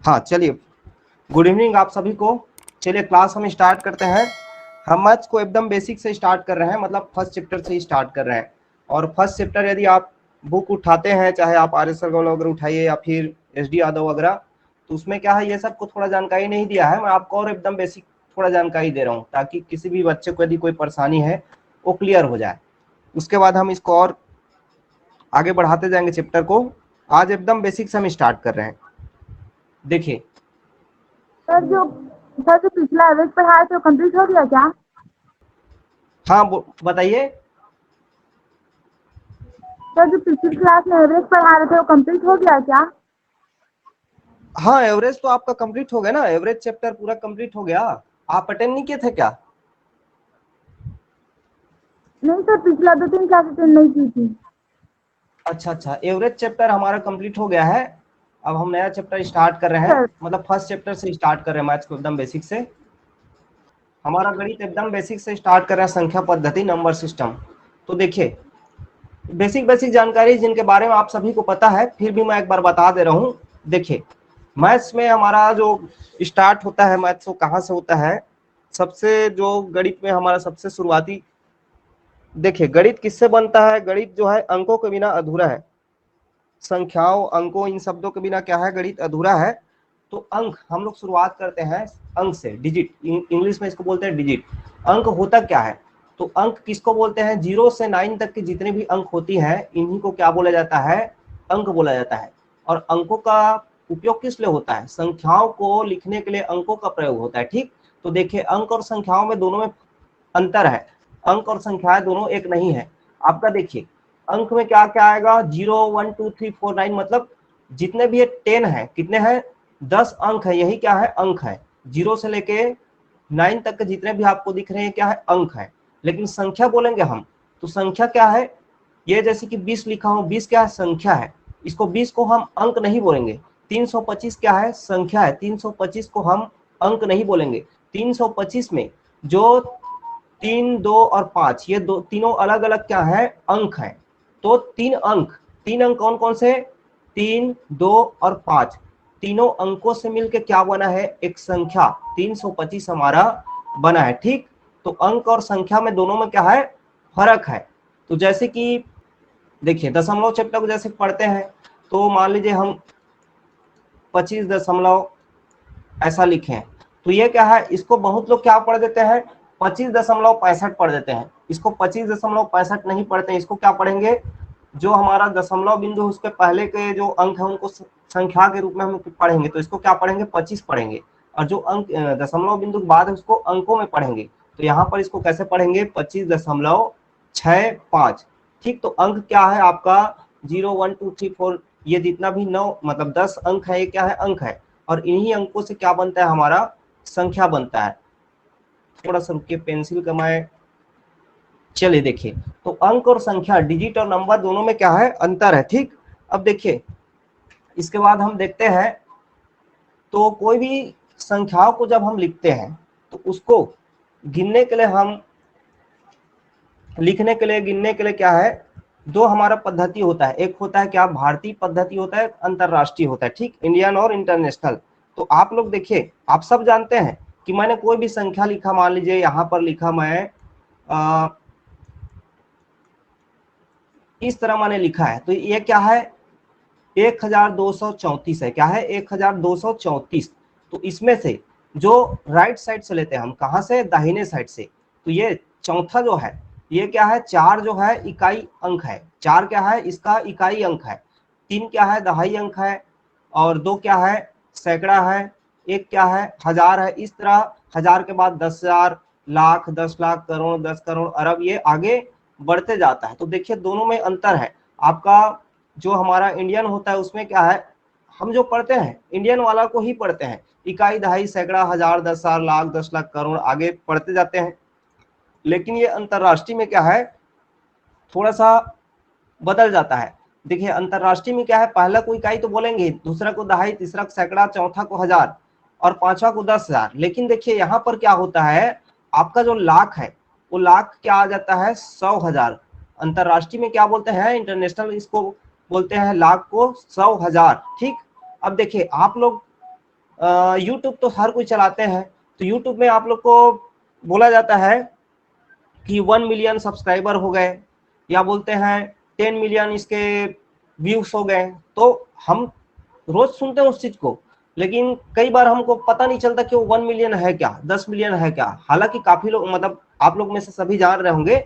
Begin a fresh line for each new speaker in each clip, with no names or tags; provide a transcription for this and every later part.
हाँ चलिए, good evening आप सभी को। चलिए क्लास हम स्टार्ट करते हैं। हम मैथ्स को एकदम बेसिक से स्टार्ट कर रहे हैं, मतलब फर्स्ट चैप्टर से ही स्टार्ट कर रहे हैं। और फर्स्ट चैप्टर यदि आप बुक उठाते हैं, चाहे आप आर एस अग्रवाल वगैरह उठाइए या फिर एस डी यादव वगैरह, तो उसमें क्या है, ये सब को थोड़ा जानकारी नहीं दिया है। मैं आपको और एकदम बेसिक थोड़ा जानकारी दे रहा हूँ ताकि किसी भी बच्चे को यदि कोई परेशानी है वो क्लियर हो जाए। उसके बाद हम इसको और आगे बढ़ाते जाएंगे चैप्टर को। आज एकदम बेसिक से हम स्टार्ट कर रहे हैं। देखिए
सर जो पिछला एवरेज पढ़ाया था वो कंप्लीट हो गया क्या?
हाँ बताइए।
सर जो पिछली क्लास में एवरेज पढ़ा रहे थे वो कंप्लीट हो गया क्या?
हाँ एवरेज तो आपका कंप्लीट हो गया ना, एवरेज चैप्टर पूरा कंप्लीट हो गया। आप अटेंड नहीं किए थे क्या?
नहीं सर, पिछला 2-3 क्लास अटेंड नहीं की थी।
अच्छा अच्छा, एवरेज चैप्टर हमारा कंप्लीट हो गया है। अब हम नया चैप्टर स्टार्ट कर रहे हैं,
सर
मतलब फर्स्ट चैप्टर से स्टार्ट कर रहे हैं मैथ्स को एकदम बेसिक से। हमारा गणित एकदम बेसिक से स्टार्ट कर रहे हैं, संख्या पद्धति नंबर सिस्टम। तो देखिए बेसिक बेसिक जानकारी जिनके बारे में आप सभी को पता है, फिर भी मैं एक बार बता दे रहा हूँ। देखिए मैथ्स में हमारा जो स्टार्ट होता है, मैथ्स वो कहाँ से होता है, सबसे जो गणित में हमारा सबसे शुरुआती, देखिए गणित किससे बनता है? गणित जो है अंकों के बिना अधूरा है। संख्याओं, अंकों, इन शब्दों के बिना क्या है, गणित अधूरा है। तो अंक हम लोग शुरुआत करते हैं अंक से, डिजिट, इंग्लिश में इसको बोलते हैं डिजिट। अंक होता क्या है? तो अंक किसको बोलते हैं? 0 से 9 तक के जितने भी अंक होती हैं, इन्हीं को क्या बोला जाता है? अंक बोला जाता है। और अंकों का उपयोग किस लिए होता है? संख्याओं को लिखने के लिए अंकों का प्रयोग होता है। ठीक, तो देखिए अंक और संख्याओं में दोनों में अंतर है। अंक और संख्याएं दोनों एक नहीं है। आपका देखिए अंक में क्या क्या आएगा? 0 1 2 3 4 9, मतलब जितने भी ये 10 है, कितने हैं? 10 अंक है, यही क्या है? अंक है। 0 से लेके 9 तक के जितने भी आपको दिख रहे हैं क्या है? अंक है। लेकिन संख्या बोलेंगे हम तो संख्या क्या है? ये जैसे कि 20 लिखा हूं, 20 क्या है? संख्या है। इसको 20 को हम अंक नहीं बोलेंगे। 325 क्या है? संख्या है। 325 को हम अंक नहीं बोलेंगे। 325 में जो 3 2 और 5, ये दो तीनों अलग अलग क्या है? अंक है। तो 3 अंक कौन कौन से? 3 2 और 5, तीनों अंकों से मिलकर क्या बना है? एक संख्या 325 हमारा बना है। ठीक, तो अंक और संख्या में दोनों में क्या है? फर्क है। तो जैसे कि देखिए दशमलव चैप्टर को जैसे पढ़ते हैं, तो मान लीजिए हम 25 दशमलव ऐसा लिखें, तो ये क्या है? इसको बहुत लोग क्या पढ़ देते हैं? 25.65 पढ़ देते हैं। इसको 25.65 नहीं पढ़ते हैं, इसको क्या पढ़ेंगे? जो हमारा दशमलव बिंदु उसके पहले के जो अंक है उनको संख्या के रूप में हम पढ़ेंगे, तो इसको क्या पढ़ेंगे? 25 पढ़ेंगे। और जो अंक दशमलव बिंदु के बाद है उसको अंकों में पढ़ेंगे। तो यहाँ पर इसको कैसे पढ़ेंगे? 25.65। ठीक, तो अंक क्या है आपका? 0 1 2 3 4, ये जितना भी 9 मतलब 10 अंक है, ये क्या है? अंक है। और इन्हीं अंकों से क्या बनता है? हमारा संख्या बनता है। थोड़ा सा रुकिए, पेंसिल का मैं, चलिए देखिए, तो अंक और संख्या, डिजिट और नंबर दोनों में क्या है? अंतर है। ठीक, अब देखिए इसके बाद हम देखते हैं, तो कोई भी संख्याओं को जब हम लिखते हैं तो उसको गिनने के लिए, हम लिखने के लिए, गिनने के लिए क्या है? दो हमारा पद्धति होता है। एक होता है क्या? भारतीय पद्धति होता है, अंतरराष्ट्रीय होता है। ठीक, इंडियन और इंटरनेशनल। तो आप लोग देखिए, आप सब जानते हैं कि मैंने कोई भी संख्या लिखा, मान लीजिए यहाँ पर लिखा मैं इस तरह मैंने लिखा है, तो ये क्या है? 1234 है। क्या है? 1234। तो इसमें से जो राइट साइड से लेते हैं हम, कहां से? दाहिने साइड से। तो ये चौथा जो है, ये क्या है? 4 जो है इकाई अंक है। 4 क्या है? इसका इकाई अंक है। 3 क्या है? दहाई अंक है। और 2 क्या है? सैकड़ा है। 1 क्या है? हजार है। इस तरह हजार के बाद 10,000, लाख, 10 लाख, करोड़, 10 करोड़, अरब, ये आगे बढ़ते जाता है। तो देखिए दोनों में अंतर है। आपका जो हमारा इंडियन होता है उसमें क्या है? हम जो पढ़ते हैं इंडियन वाला को ही पढ़ते हैं, इकाई, दहाई, सैकड़ा, हजार, 10,000, लाख, 10 लाख, करोड़, आगे पढ़ते जाते हैं। लेकिन ये अंतरराष्ट्रीय में क्या है? थोड़ा सा बदल जाता है। देखिए अंतरराष्ट्रीय में क्या है? पहला को इकाई तो बोलेंगे, दूसरा को दहाई, तीसरा को सैकड़ा, चौथा को हजार और पांचवा को 10,000। लेकिन देखिए यहाँ पर क्या होता है? आपका जो लाख है वो लाख क्या आ जाता है? 100,000। अंतरराष्ट्रीय में क्या बोलते हैं? इंटरनेशनल इसको बोलते हैं लाख को 100,000। ठीक, अब देखिए आप लोग यूट्यूब तो हर कोई चलाते हैं, तो यूट्यूब में आप लोग को बोला जाता है कि 1 मिलियन सब्सक्राइबर हो गए, या बोलते हैं 10 मिलियन इसके व्यूज हो गए। तो हम रोज सुनते हैं उस चीज को, लेकिन कई बार हमको पता नहीं चलता कि वो 1 मिलियन है क्या, 10 मिलियन है क्या। हालांकि काफी लोग, मतलब आप लोग में से सभी जान रहे होंगे।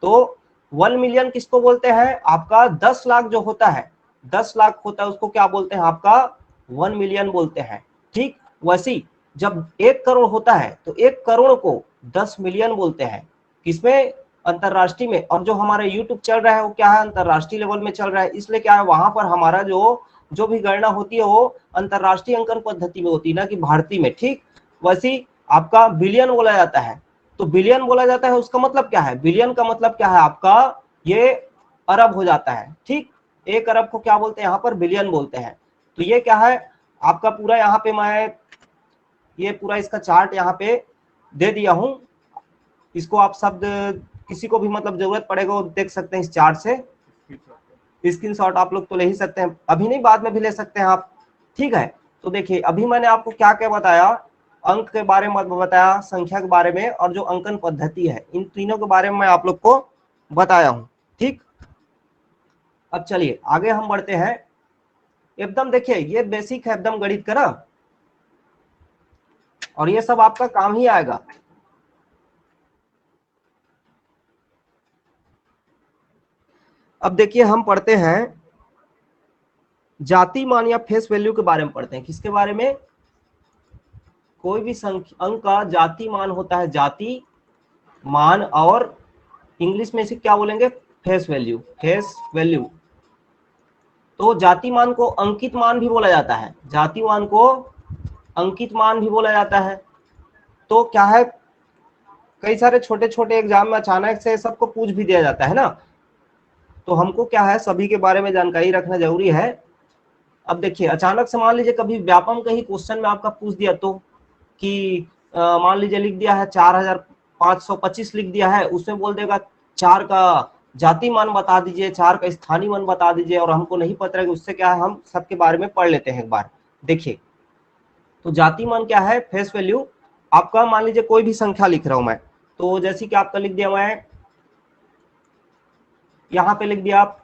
तो 1 मिलियन किसको बोलते हैं? आपका 10 लाख जो होता है, 10 लाख होता है, उसको क्या बोलते हैं? आपका 1 मिलियन बोलते हैं। ठीक वैसी जब 1 करोड़ होता है तो 1 करोड़ को 10 मिलियन बोलते हैं। किसमें? अंतरराष्ट्रीय में। और जो हमारा यूट्यूब चल रहा है वो क्या है? अंतरराष्ट्रीय लेवल में चल रहा है। इसलिए क्या है, वहां पर हमारा जो भी गणना होती है वो अंतरराष्ट्रीय अंकन पद्धति में होती है, ना कि भारतीय में। ठीक वैसी आपका बिलियन बोला जाता है। तो बिलियन बोला जाता है, उसका मतलब क्या है? बिलियन का मतलब क्या है आपका? ये अरब हो जाता है। ठीक 1 अरब को क्या बोलते हैं? यहाँ पर बिलियन बोलते हैं। तो ये क्या है आपका पूरा, यहाँ पे मैं ये पूरा इसका चार्ट यहाँ पे दे दिया हूं। इसको आप शब्द किसी को भी मतलब जरूरत पड़ेगा वो देख सकते हैं इस चार्ट से। स्क्रीनशॉट आप लोग तो ले ही सकते हैं, अभी नहीं बाद में भी ले सकते हैं आप। ठीक है, तो देखिए अभी मैंने आपको क्या क्या बताया, अंक के बारे में बताया, संख्या के बारे में, और जो अंकन पद्धति है, इन तीनों के बारे में मैं आप लोग को बताया हूं। ठीक, अब चलिए आगे हम बढ़ते हैं। एकदम देखिए ये बेसिक है एकदम गणित का ना, और ये सब आपका काम ही आएगा। अब देखिए हम पढ़ते हैं जाति मान या फेस वैल्यू के बारे में पढ़ते हैं। किसके बारे में? कोई भी अंक का जाति मान होता है, जाति मान, और इंग्लिश में इसे क्या बोलेंगे? Face value. Face value. तो जाति मान को अंकित मान भी बोला जाता है, जाति मान को अंकित मान भी बोला जाता है। तो क्या है, कई सारे छोटे छोटे एग्जाम में अचानक से सबको पूछ भी दिया जाता है ना, तो हमको क्या है सभी के बारे में जानकारी रखना जरूरी है। अब देखिए अचानक से मान लीजिए कभी व्यापम का ही क्वेश्चन में आपका पूछ दिया, तो कि मान लीजिए लिख दिया है 4525 लिख दिया है, उसमें बोल देगा 4 का जाति मान बता दीजिए, 4 का स्थानीय मान बता दीजिए, और हमको नहीं पता है कि उससे क्या है, हम सबके बारे में पढ़ लेते हैं एक बार। देखिए तो जाति मान क्या है? Face value. आपका मान लीजिए कोई भी संख्या लिख रहा हूं मैं, तो जैसे कि आपका लिख दिया मैं यहां पे लिख दिया आप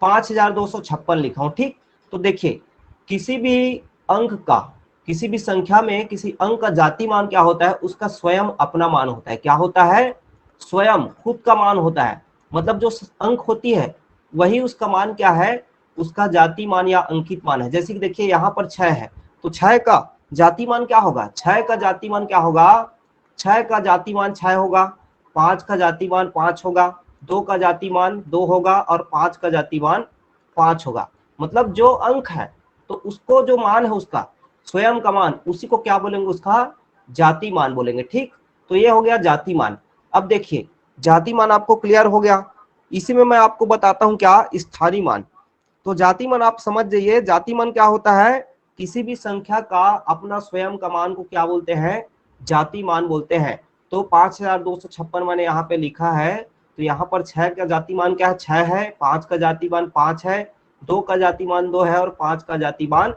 5256 लिखा हूं। ठीक, तो देखिए किसी भी अंक का, किसी भी संख्या में किसी अंक का जाति मान क्या होता है? उसका स्वयं अपना मान होता है। क्या होता है? स्वयं खुद का मान होता है। मतलब जो अंक होती है वही उसका मान क्या है? उसका जाति मान या अंकित मान है। जैसे कि देखिए यहाँ पर 6 है, तो 6 का जाति मान क्या होगा? 6 का जाति मान क्या होगा? 6 का जाति मान 6 होगा, 5 का जाति मान 5 होगा, 2 का जाति मान 2 होगा, और 5 का जाति मान 5 होगा। मतलब जो अंक है तो उसको जो मान है उसका स्वयं का मान, उसी को क्या बोलेंगे? उसका जाति मान बोलेंगे। ठीक, तो ये हो गया जाति मान। अब देखिए जाति मान आपको क्लियर हो गया, इसी में मैं आपको बताता हूं क्या? स्थानीय मान। तो जाति मान आप समझ जाइए, जाति मान क्या होता है? किसी भी संख्या का अपना स्वयं का मान को क्या बोलते हैं? जाति मान बोलते हैं। तो 5256 मैंने यहाँ पे लिखा है, तो यहाँ पर 6 का जाति मान क्या है? 6 है, 5 का जाति मान 5 है, 2 का जाति मान 2 है, और 5 का जाति मान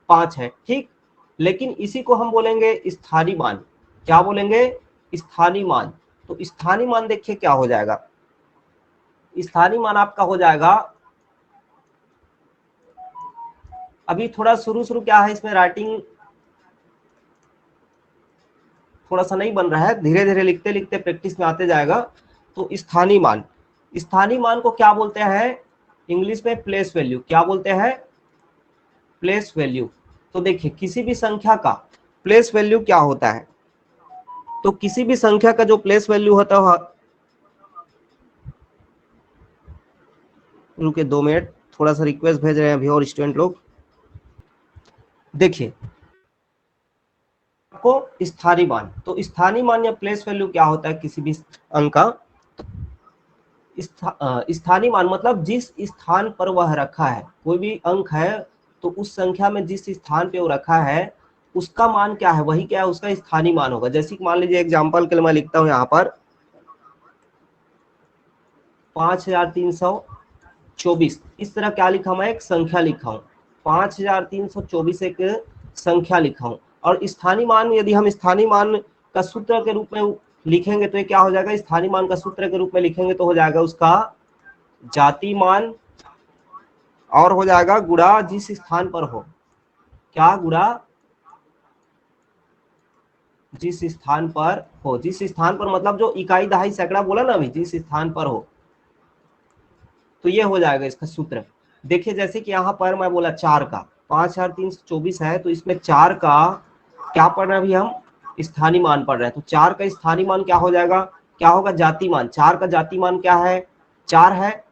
5 है। ठीक, लेकिन इसी को हम बोलेंगे स्थानीय मान। क्या बोलेंगे? स्थानीय मान। तो स्थानीय मान देखिए क्या हो जाएगा, स्थानीय मान आपका हो जाएगा, अभी थोड़ा शुरू शुरू क्या है इसमें राइटिंग थोड़ा सा नहीं बन रहा है, धीरे धीरे लिखते लिखते प्रैक्टिस में आते जाएगा। तो स्थानीय मान, स्थानीय मान को क्या बोलते हैं? इंग्लिश में प्लेस वैल्यू। क्या बोलते हैं? Place value. तो देखिए किसी भी संख्या का प्लेस वैल्यू क्या होता है? तो किसी भी संख्या का जो प्लेस वैल्यू होता है, रुके 2 मिनट, थोड़ा सा रिक्वेस्ट भेज रहे हैं अभी और स्टूडेंट लोग। देखिए आपको स्थानीय मान, तो स्थानीय मान या प्लेस वैल्यू क्या होता है किसी भी अंक का? स्थानीय मान मतलब जिस स्थान पर वह रखा है, कोई भी अंक है तो उस संख्या में जिस स्थान पे वो रखा है उसका मान क्या है? वही क्या है? उसका स्थानीय मान होगा। जैसे कि मान लीजिए एग्जांपल के लिए मैं लिखता हूं यहाँ पर 5324, इस तरह क्या लिखा? मैं एक संख्या लिखा हूं 5324 एक संख्या लिखा हूं। और स्थानीय मान, यदि हम स्थानीय मान का सूत्र के रूप में लिखेंगे तो ये क्या हो जाएगा, स्थानीय मान का सूत्र के रूप में लिखेंगे तो हो जाएगा उसका जाति मान, और हो जाएगा गुणा जिस स्थान पर हो, क्या गुणा जिस स्थान पर हो, जिस स्थान पर मतलब जो इकाई दहाई सैकड़ा बोला ना अभी, जिस स्थान पर हो, तो ये हो जाएगा इसका सूत्र। देखिए जैसे कि यहाँ पर मैं बोला 4 का 5324 है, तो इसमें 4 का क्या पढ़ रहे हैं अभी हम, स्थानीय मान पढ़ रहे हैं। तो 4 का स्थानीय मान क्या हो जाएगा, क्या होगा, जाति मान। 4 का जाति मान क्या है, 4 है,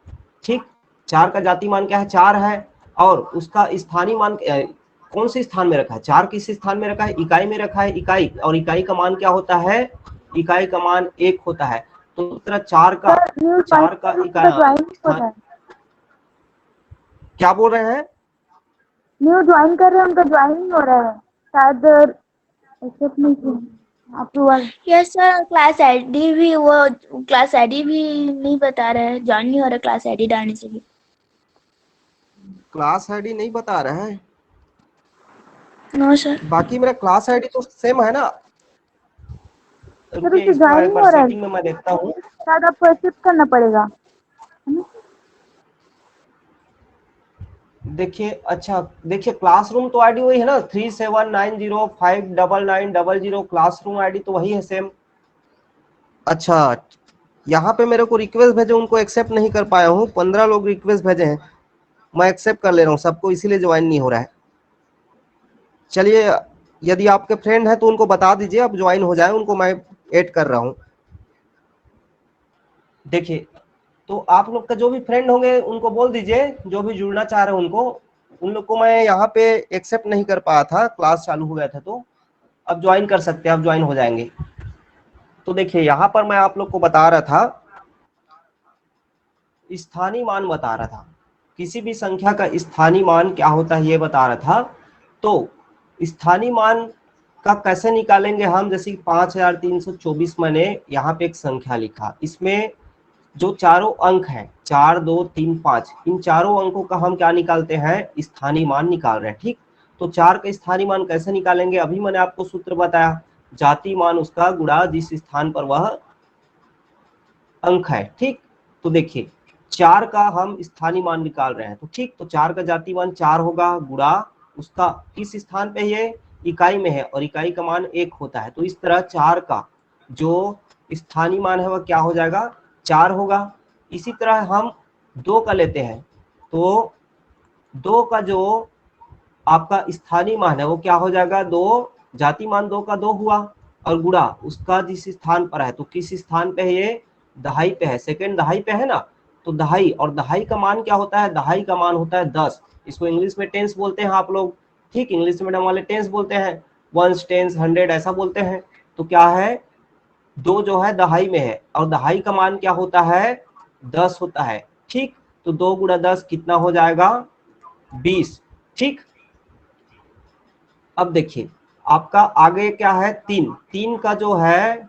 ठीक। 4 का जाति मान क्या है, 4 है। और उसका स्थानीय मान कौन से स्थान में रखा है, 4 किस स्थान में रखा है, इकाई में रखा है, इकाई। और इकाई का मान क्या होता है, इकाई का मान 1 होता है। तो इस तरह 4 का
इकाई
क्या बोल रहे हैं,
न्यू ज्वाइन कर रहे हैं, उनका ज्वाइन नहीं हो रहा है शायद, एक्सेप्ट नहीं किया approval.
Yes sir, class ID भी, वो क्लास आईडी भी नहीं बता रहा है, ज्वाइन नहीं हो रहा क्लास आईडी डालने से भी।
क्लास आईडी नहीं बता रहा है,
नो सर।
बाकी मेरा क्लास आईडी तो सेम है ना।
सर
रुकिए
उससे
इसको
ज्वाइन
एक
नहीं
बार
हो रहा है,
सेटिंग में मैं देखता हूँ।
शायद आपको एक्सेप्ट करना पड़ेगा, है ना?
देखिए अच्छा, देखिए क्लासरूम तो आईडी वही है ना, 3790599900, क्लासरूम आईडी तो वही है सेम। अच्छा, यहाँ पे मेरे को रिक्वेस्ट भेजे, उनको एक्सेप्ट नहीं कर पाया हूँ। 15 लोग रिक्वेस्ट भेजे हैं, मैं एक्सेप्ट कर ले रहा हूँ सबको, इसीलिए ज्वाइन नहीं हो रहा है। चलिए, यदि आपके फ्रेंड है तो उनको बता दीजिए, अब ज्वाइन हो जाए, उनको मैं ऐड कर रहा हूँ। देखिए, तो आप लोग का जो भी फ्रेंड होंगे उनको बोल दीजिए, जो भी जुड़ना चाह रहे हैं उनको, उन लोग को मैं यहाँ पे एक्सेप्ट नहीं कर पाया था, क्लास चालू हो गया था, तो अब ज्वाइन कर सकते हैं, अब ज्वाइन हो जाएंगे। तो देखिए यहाँ पर मैं आप लोग को बता रहा था, स्थानीय मान बता रहा था, किसी भी संख्या का स्थानीय मान क्या होता है ये बता रहा था। तो स्थानीय मान का कैसे निकालेंगे हम, जैसे 5324 मैंने यहाँ पे एक संख्या लिखा, इसमें जो चारों अंक हैं 4 2 3 5, इन चारों अंकों का हम क्या निकालते हैं, स्थानीय मान निकाल रहे हैं, ठीक। तो 4 का स्थानीय मान कैसे निकालेंगे, अभी मैंने आपको सूत्र बताया, जाति मान उसका गुणा जिस स्थान पर वह अंक है, ठीक। तो देखिए 4 का हम स्थानीय मान निकाल रहे हैं, तो ठीक, तो 4 का जाति मान 4 होगा, गुणा उसका किस स्थान पे, ये इकाई में है, और इकाई का मान 1 होता है। तो इस तरह 4 का जो स्थानीय मान है वह क्या हो जाएगा, 4 होगा। इसी तरह हम 2 का लेते हैं, तो 2 का जो आपका स्थानीय मान है वो क्या हो जाएगा, 2 जाति मान 2 का 2 हुआ, और गुणा उसका जिस स्थान पर है, तो किस स्थान पे है, ये दहाई पे है, सेकंड दहाई पे है ना। तो दहाई, और दहाई का मान क्या होता है, दहाई का मान होता है 10, इसको इंग्लिश में टेंस बोलते हैं आप लोग, ठीक, इंग्लिश मीडियम वाले टेंस बोलते हैं, वंस टेंस 100 ऐसा बोलते हैं। तो क्या है, 2 जो है दहाई में है, और दहाई का मान क्या होता है, 10 होता है, ठीक। तो 2 गुणा 10 कितना हो जाएगा, 20, ठीक। अब देखिए आपका आगे क्या है, 3 का जो है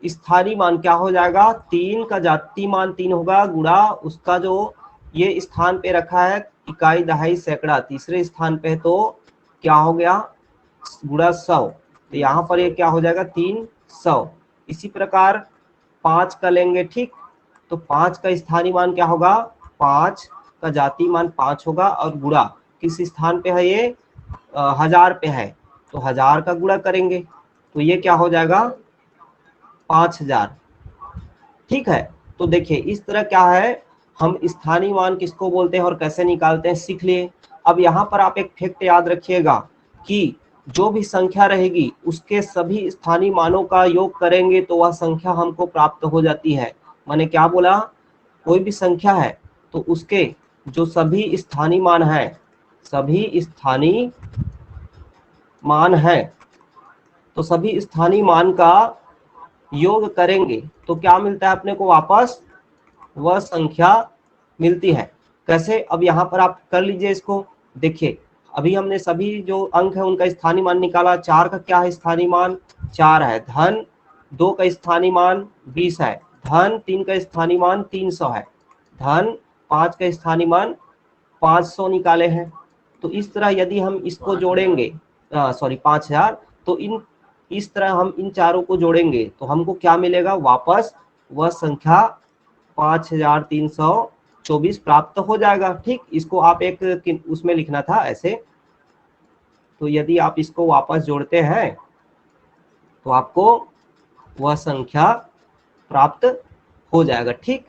स्थानीय मान क्या हो जाएगा, 3 का जाति मान 3 होगा, गुणा उसका जो ये स्थान पे रखा है इकाई दहाई सैकड़ा तीसरे स्थान पे, तो क्या हो गया, गुणा 100, तो यहाँ पर ये क्या हो जाएगा 300। इसी प्रकार 5 का लेंगे, ठीक। तो 5 का स्थानीय मान क्या होगा, 5 का जाति मान 5 होगा, और गुणा किस स्थान पे है, ये 1000 पे है, तो 1000 का गुणा करेंगे, तो ये क्या हो जाएगा 5000, ठीक है। तो देखिए इस तरह क्या है, हम स्थानीय मान किसको बोलते हैं और कैसे निकालते हैं सीख लिए। अब यहाँ पर आप एक फैक्ट याद रखिएगा कि जो भी संख्या रहेगी उसके सभी स्थानीय मानों का योग करेंगे तो वह संख्या हमको प्राप्त हो जाती है। मैंने क्या बोला, कोई भी संख्या है तो उसके जो सभी स्थानीय मान है, सभी स्थानीय मान है, तो सभी स्थानीय मान का योग करेंगे तो क्या मिलता है अपने को, वापस वह संख्या मिलती है। कैसे, अब यहाँ पर आप कर लीजिए इसको। देखिए अभी हमने सभी जो अंक है उनका स्थानीय मान निकाला। 4 का क्या है स्थानीय मान, 4 है। धन 2 का स्थानीय मान 20 है। धन 3 का स्थानीय मान 300 है। धन 5 का स्थानीय मान 500 निकाले हैं। तो इस तरह यदि हम इसको जोड़ेंगे, सॉरी 5000, तो इस तरह हम इन चारों को जोड़ेंगे तो हमको क्या मिलेगा, वापस वह संख्या 5324 प्राप्त हो जाएगा। ठीक, इसको आप एक उसमें लिखना था ऐसे। तो यदि आप इसको वापस जोड़ते हैं तो आपको वह संख्या प्राप्त हो जाएगा। ठीक,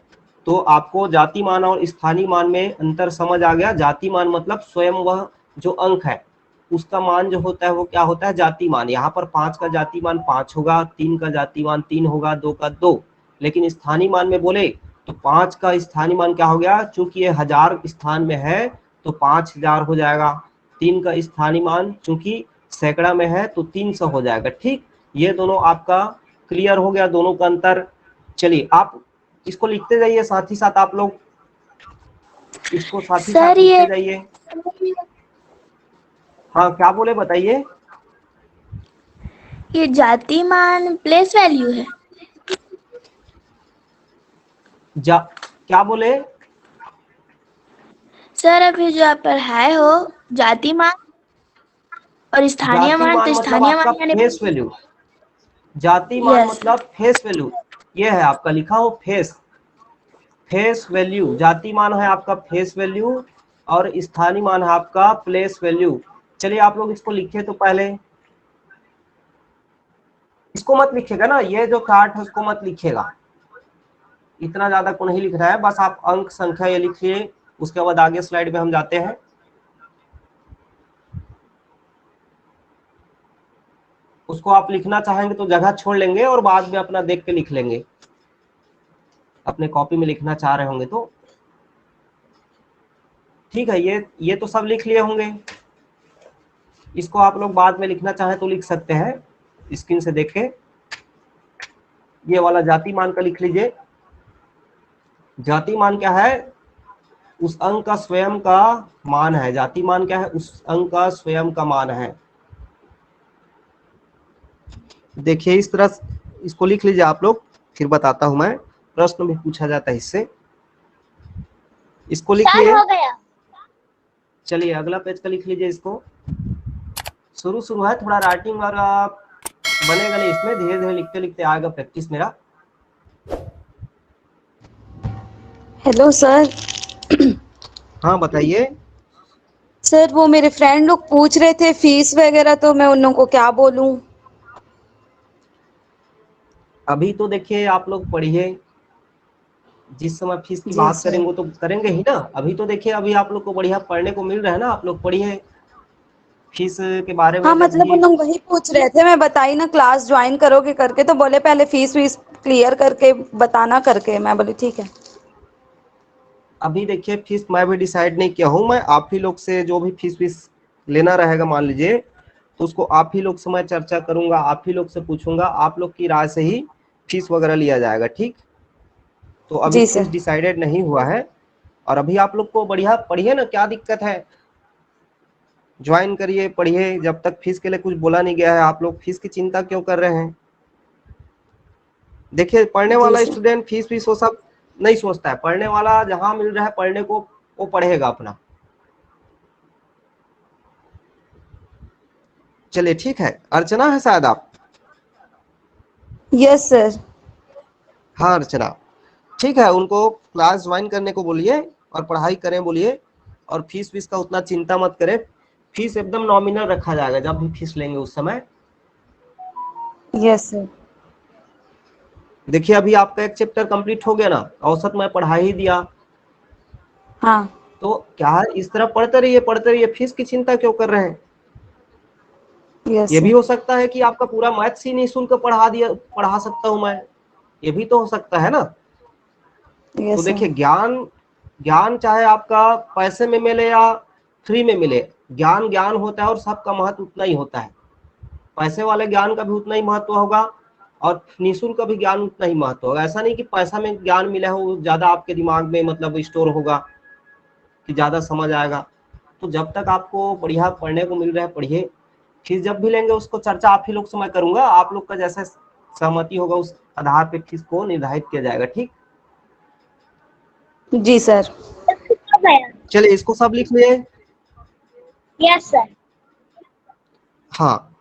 तो आपको जाति मान और स्थानीय मान में अंतर समझ आ गया। जाति मान मतलब स्वयं वह जो अंक है उसका मान जो होता है वो क्या होता है, जाति मान। यहाँ पर 5 का जाति मान 5 होगा, 3 का जाति मान 3 होगा, 2 का 2। लेकिन स्थानीय मान में बोले तो 5 का स्थानीय मान क्या हो गया, चूंकि ये 1000 स्थान में है तो 5000 हो जाएगा। 3 का स्थानीय मान चूंकि सैकड़ा में है तो 300 हो जाएगा। ठीक, ये दोनों आपका क्लियर हो गया, दोनों का अंतर। चलिए आप इसको लिखते जाइए, साथ ही साथ आप लोग इसको साथ ही साथ
सर
लिखते
ये
जाइए। हाँ क्या बोले बताइए।
जाति मान प्लेस वैल्यू है?
क्या बोले।
सर अभी जो आप पढ़ाए हो जाति मान और स्थानीय
जाति
मान,
मान
तो
मतलब
स्थानीय
आपका
मान यानी
फेस वैल्यू। जाति मान
यस
मतलब फेस वैल्यू, ये है आपका लिखा हो फेस, फेस वैल्यू। जाति मान है आपका फेस वैल्यू और स्थानीय मान है आपका प्लेस वैल्यू। चलिए आप लोग इसको लिखे तो पहले, इसको मत लिखिएगा ना, ये जो चार्ट है उसको मत लिखिएगा, इतना ज्यादा को नहीं लिख रहा है, बस आप अंक संख्या ये लिखिए। उसके बाद आगे स्लाइड में हम जाते हैं। उसको आप लिखना चाहेंगे तो जगह छोड़ लेंगे और बाद में अपना देख के लिख लेंगे, अपने कॉपी में लिखना चाह रहे होंगे तो ठीक है। ये तो सब लिख लिए होंगे, इसको आप लोग बाद में लिखना चाहें तो लिख सकते हैं, स्क्रीन से देख के। ये वाला जाति मान का लिख लीजिए। जाति मान क्या है, उस अंक का स्वयं का मान है। जाति मान क्या है, उस अंक का स्वयं का मान है। देखिए इस तरह इसको लिख लीजिए आप लोग, फिर बताता हूं मैं, प्रश्न भी पूछा जाता है इससे। इसको लिखिए।
हो गया।
चलिए अगला पेज का लिख लीजिए। इसको शुरू है, थोड़ा राइटिंग और बनेगा नहीं इसमें, धीरे धीरे लिखते लिखते आएगा प्रैक्टिस मेरा।
Hello sir.
हाँ बताइए।
सर वो मेरे फ्रेंड लोग पूछ रहे थे फीस वगैरह, तो मैं उन लोगों को क्या बोलूं?
अभी तो देखिए आप लोग पढ़िए, जिस समय फीस की
जी
बात
सर।
करेंगे तो करेंगे ही ना। अभी तो देखिए अभी आप लोग को बढ़िया पढ़ने को मिल रहा है ना, आप लोग पढ़िए फीस के बारे
हाँ
में। जब
मतलब
भी
उन लोग वही पूछ रहे थे, मैं बताई ना क्लास ज्वाइन करोगे करके, तो बोले पहले फीस वीस क्लियर करके बताना करके। मैं बोली ठीक है।
अभी देखिए फीस मैं भी डिसाइड नहीं किया हूँ, मैं आप ही लोग से जो भी फीस वीस लेना रहेगा मान लीजिए, तो उसको आप ही लोग से मैं चर्चा करूंगा, आप ही लोग से पूछूंगा, आप लोग की राय से ही फीस वगैरह लिया जाएगा। ठीक, तो अभी
जी
फीस
सर।
डिसाइडेड नहीं हुआ है। और अभी आप लोग को बढ़िया पढ़िए ना, क्या दिक्कत है, ज्वाइन करिए पढ़िए। जब तक फीस के लिए कुछ बोला नहीं गया है, आप लोग फीस की चिंता क्यों कर रहे हैं। देखिए पढ़ने
जी
वाला
सर।
स्टूडेंट फीस वीस वो सब नहीं सोचता है, पढ़ने वाला जहां मिल रहा है पढ़ने को वो पढ़ेगा अपना। चलिए ठीक है, अर्चना है शायद आप।
Yes sir.
हाँ अर्चना, ठीक है, उनको क्लास ज्वाइन करने को बोलिए और पढ़ाई करें बोलिए। और फीस वीस का उतना चिंता मत करें, फीस एकदम नॉमिनल रखा जाएगा, जब भी फीस लेंगे उस समय।
Yes sir.
देखिए अभी आपका एक चैप्टर कंप्लीट हो गया ना, औसत मैं पढ़ा ही दिया।
हाँ।
तो क्या है, इस तरह पढ़ते रहिए, फीस की चिंता क्यों कर रहे हैं।
यस
ये भी
सर।
हो सकता है कि आपका पूरा मैथ्स ही निःशुल्क पढ़ा सकता हूं मैं, ये भी तो हो सकता है ना। तो
यस सर।
देखिए ज्ञान, ज्ञान चाहे आपका पैसे में मिले या फ्री में मिले, ज्ञान ज्ञान होता है और सबका महत्व उतना ही होता है। पैसे वाले ज्ञान का भी उतना ही महत्व होगा और निःशुल्क का भी ज्ञान उतना ही महत्व होगा। ऐसा नहीं कि पैसा में ज्ञान मिला हो ज्यादा आपके दिमाग में मतलब स्टोर होगा कि ज्यादा समझ आएगा। तो जब तक आपको बढ़िया पढ़ने को मिल रहा है पढ़िए, फीस जब भी लेंगे उसको चर्चा आप ही लोग से मैं करूंगा, आप लोग का जैसे सहमति होगा उस आधार पे फीस को निर्धारित किया जाएगा। ठीक,
जी सर।
हो गया।
चलिए इसको सब लिख लिए।
Yes sir.
हाँ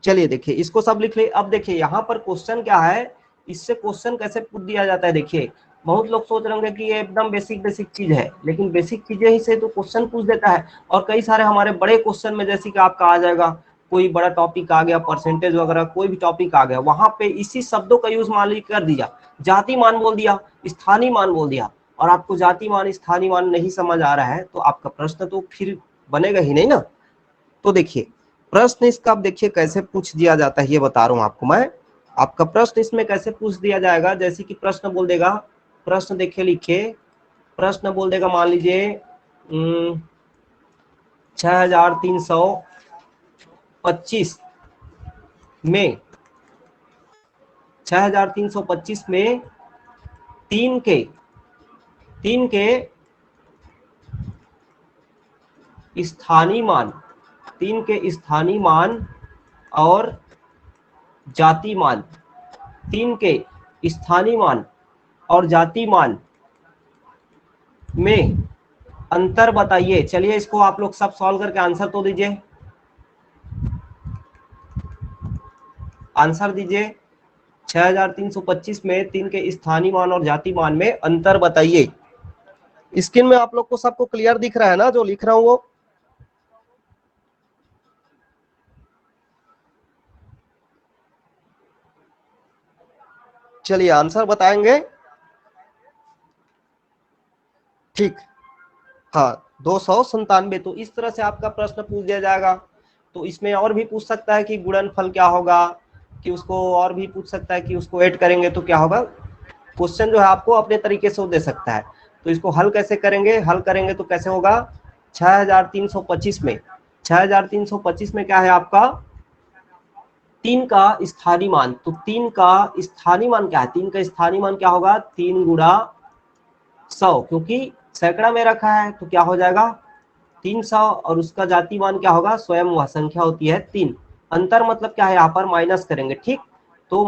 चलिए देखिए इसको सब लिख लिए। अब देखिए यहाँ पर क्वेश्चन क्या है, इससे क्वेश्चन कैसे पूछ दिया जाता है। देखिए बहुत लोग सोच रहे होंगे कि ये एकदम बेसिक बेसिक चीज है, लेकिन बेसिक चीजें ही से तो क्वेश्चन पूछ देता है। और कई सारे हमारे बड़े क्वेश्चन में जैसे कि आपका आ जाएगा कोई बड़ा टॉपिक आ गया, परसेंटेज वगैरह कोई भी टॉपिक आ गया, वहां पे इसी शब्दों का यूज मान लीजिए कर दिया, जाति मान बोल दिया, स्थानीय मान बोल दिया, और आपको जाति मान स्थानीय मान नहीं समझ आ रहा है, तो आपका प्रश्न तो फिर बनेगा ही नहीं ना। तो देखिए प्रश्न इसका अब देखिए कैसे पूछ दिया जाता है, ये बता रहा हूं आपको मैं। आपका प्रश्न इसमें कैसे पूछ दिया जाएगा, जैसे कि प्रश्न बोल देगा, प्रश्न देखिए लिखे, प्रश्न बोल देगा मान लीजिए 6325 में 6325 में तीन के स्थानीय मान, तीन के स्थानीय मान और जाति मान, तीन के स्थानीय मान और जाति मान में अंतर बताइए। चलिए इसको आप लोग सब सॉल्व करके आंसर तो दीजिए, आंसर दीजिए। 6325 में तीन के स्थानीय मान और जाति मान में अंतर बताइए। स्क्रीन में आप लोग को सबको क्लियर दिख रहा है ना जो लिख रहा हूं वो? चलिए आंसर बताएंगे, ठीक। हाँ 297। तो इस तरह से आपका प्रश्न पूछ दिया जाएगा। तो इसमें और भी पूछ सकता है कि गुणनफल क्या होगा, कि उसको और भी पूछ सकता है कि उसको ऐड करेंगे तो क्या होगा। क्वेश्चन जो है आपको अपने तरीके से वो दे सकता है। तो इसको हल कैसे करेंगे, हल करेंगे तो कैसे होगा, 6325 में 6325 में क्या है आपका तीन का स्थानीय मान। तो तीन का स्थानीय मान क्या है, तीन का स्थानीय मान क्या होगा, 3 गुणा 100, क्योंकि सैकड़ा में रखा है तो क्या हो जाएगा 300, और उसका जाति मान क्या होगा, स्वयं वह संख्या होती है 3। अंतर मतलब क्या है, यहाँ पर माइनस करेंगे, ठीक। तो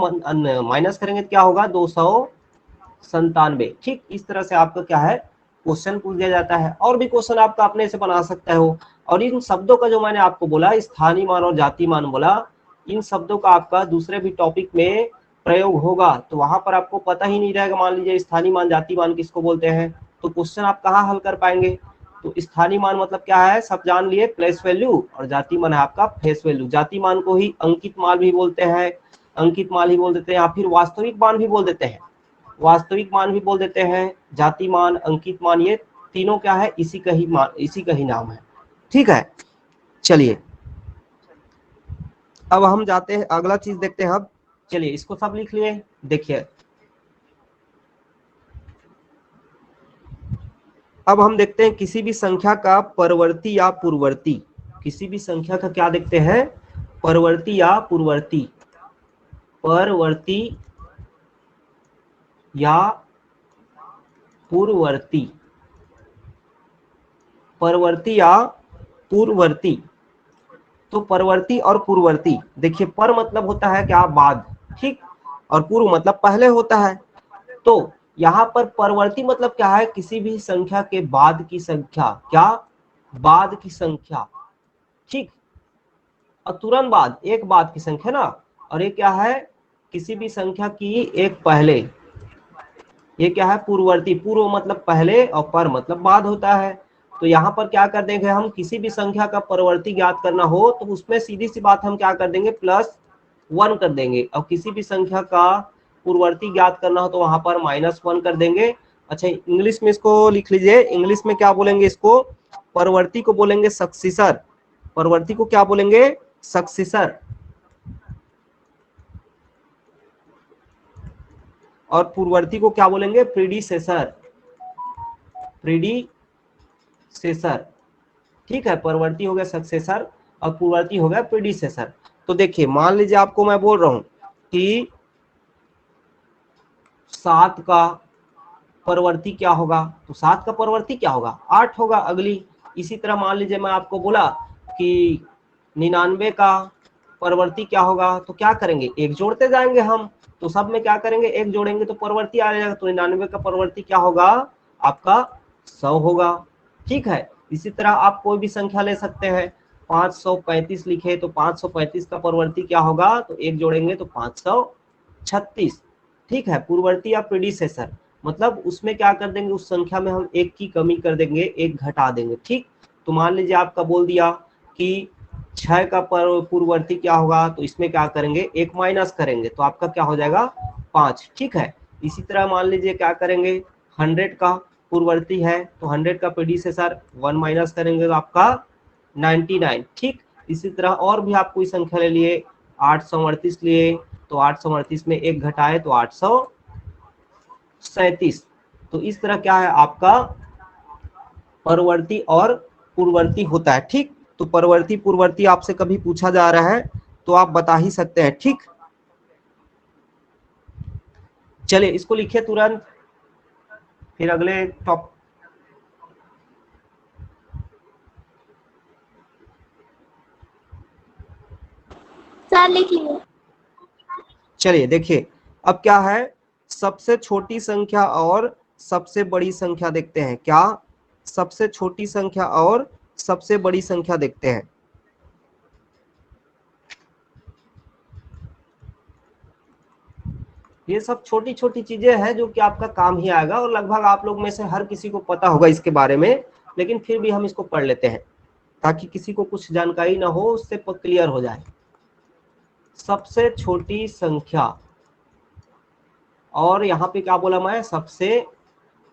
माइनस करेंगे तो क्या होगा 297, ठीक। इस तरह से आपका क्या है क्वेश्चन पूछ दिया जाता है। और भी क्वेश्चन आपका अपने से बना सकते हो। और इन शब्दों का जो मैंने आपको बोला, स्थानीय मान और जाति मान बोला, इन शब्दों का आपका दूसरे भी टॉपिक में प्रयोग होगा, तो वहां पर आपको पता ही नहीं रहेगा मान लीजिए स्थानीय मान जाति मान किसको बोलते हैं, तो क्वेश्चन आप कहाँ हल कर पाएंगे। तो स्थानीय मान मतलब क्या है, सब जान लिए, प्लेस वैल्यू, और जाति मान है आपका फेस वैल्यू। जाति मान को ही अंकित मान भी बोलते हैं, अंकित मान ही बोल देते हैं, या फिर वास्तविक मान भी बोल देते हैं, वास्तविक मान भी बोल देते हैं। जाति मान, अंकित मान, ये तीनों क्या है, इसी का ही मान, इसी का ही नाम है, ठीक है। चलिए अब हम जाते हैं अगला चीज देखते हैं। अब चलिए इसको सब लिख लिए। देखिए अब हम देखते हैं किसी भी संख्या का परवर्ती या पूर्ववर्ती, किसी भी संख्या का क्या देखते हैं, परवर्ती या पूर्ववर्ती, परवर्ती या पूर्ववर्ती, परवर्ती या पूर्ववर्ती। तो परवर्ती और पूर्ववर्ती, देखिए पर मतलब होता है क्या, बाद, ठीक, और पूर्व मतलब पहले होता है। तो यहाँ पर परवर्ती मतलब क्या है, किसी भी संख्या के बाद की संख्या, क्या, बाद की संख्या, ठीक। और तुरंत बाद, एक बाद की संख्या ना, और ये क्या है, किसी भी संख्या की एक पहले, ये क्या है पूर्ववर्ती। पूर्व मतलब पहले और पर मतलब बाद होता है। तो यहाँ पर क्या कर देंगे हम, किसी भी संख्या का परवर्ती ज्ञात करना हो तो उसमें सीधी सी बात हम क्या कर देंगे, +1 कर देंगे। और किसी भी संख्या का पूर्ववर्ती ज्ञात करना हो तो वहां पर -1 कर देंगे। अच्छा इंग्लिश में इसको लिख लीजिए, इंग्लिश में क्या बोलेंगे इसको, परवर्ती को बोलेंगे सक्सीसर, परवर्ती को क्या बोलेंगे, सक्सीसर। और पूर्ववर्ती को क्या बोलेंगे, प्रीडिसेसर, प्रीडिसेसर, ठीक है। परवर्ती हो गया सक्सेसर और पूर्ववर्ती हो गया प्रीडिसेसर। तो देखिए मान लीजिए आपको मैं बोल रहा हूं कि 7 का परवर्ती क्या होगा, तो 7 का परवर्ती क्या होगा, 8 होगा अगली। इसी तरह मान लीजिए मैं आपको बोला कि 99 का परवर्ती क्या होगा, तो क्या करेंगे, एक जोड़ते जाएंगे हम। तो सब में क्या करेंगे, एक जोड़ेंगे तो परवर्ती आ जाएगा। तो 99 का परवर्ती क्या होगा आपका 100 होगा। ठीक है, इसी तरह आप कोई भी संख्या ले सकते हैं। 535 लिखे तो 535 का पूर्ववर्ती क्या होगा, तो एक जोड़ेंगे तो 536। ठीक है, पूर्ववर्ती या प्रीडिसेसर मतलब उसमें क्या कर देंगे, उस संख्या में हम एक की कमी कर देंगे, एक घटा देंगे। ठीक, तो मान लीजिए आपका बोल दिया कि 6 का पूर्ववर्ती क्या होगा, तो इसमें क्या करेंगे, एक माइनस करेंगे तो आपका क्या हो जाएगा 5। ठीक है, इसी तरह मान लीजिए क्या करेंगे, 100 का पूर्ववर्ती है तो 100 का प्रीडिसेसर 1 माइनस करेंगे तो आपका 99। ठीक, इसी तरह और भी आप कोई संख्या ले लिए, 838 लिए तो 838 में एक घटाए तो 837। तो इस तरह क्या है आपका परवर्ती और पूर्ववर्ती होता है। ठीक, तो परवर्ती पूर्ववर्ती आपसे कभी पूछा जा रहा है तो आप बता ही सकते हैं। ठीक, चलिए इसको लिखिए तुरंत, फिर अगले टॉप।
सर लिख लिए।
चलिए देखिए, अब क्या है, सबसे छोटी संख्या और सबसे बड़ी संख्या देखते हैं। क्या, सबसे छोटी संख्या और सबसे बड़ी संख्या देखते हैं। ये सब छोटी छोटी चीजें हैं जो कि आपका काम ही आएगा, और लगभग आप लोग में से हर किसी को पता होगा इसके बारे में, लेकिन फिर भी हम इसको पढ़ लेते हैं ताकि किसी को कुछ जानकारी ना हो, उससे क्लियर हो जाए। सबसे छोटी संख्या और यहाँ पे क्या बोला मैं, सबसे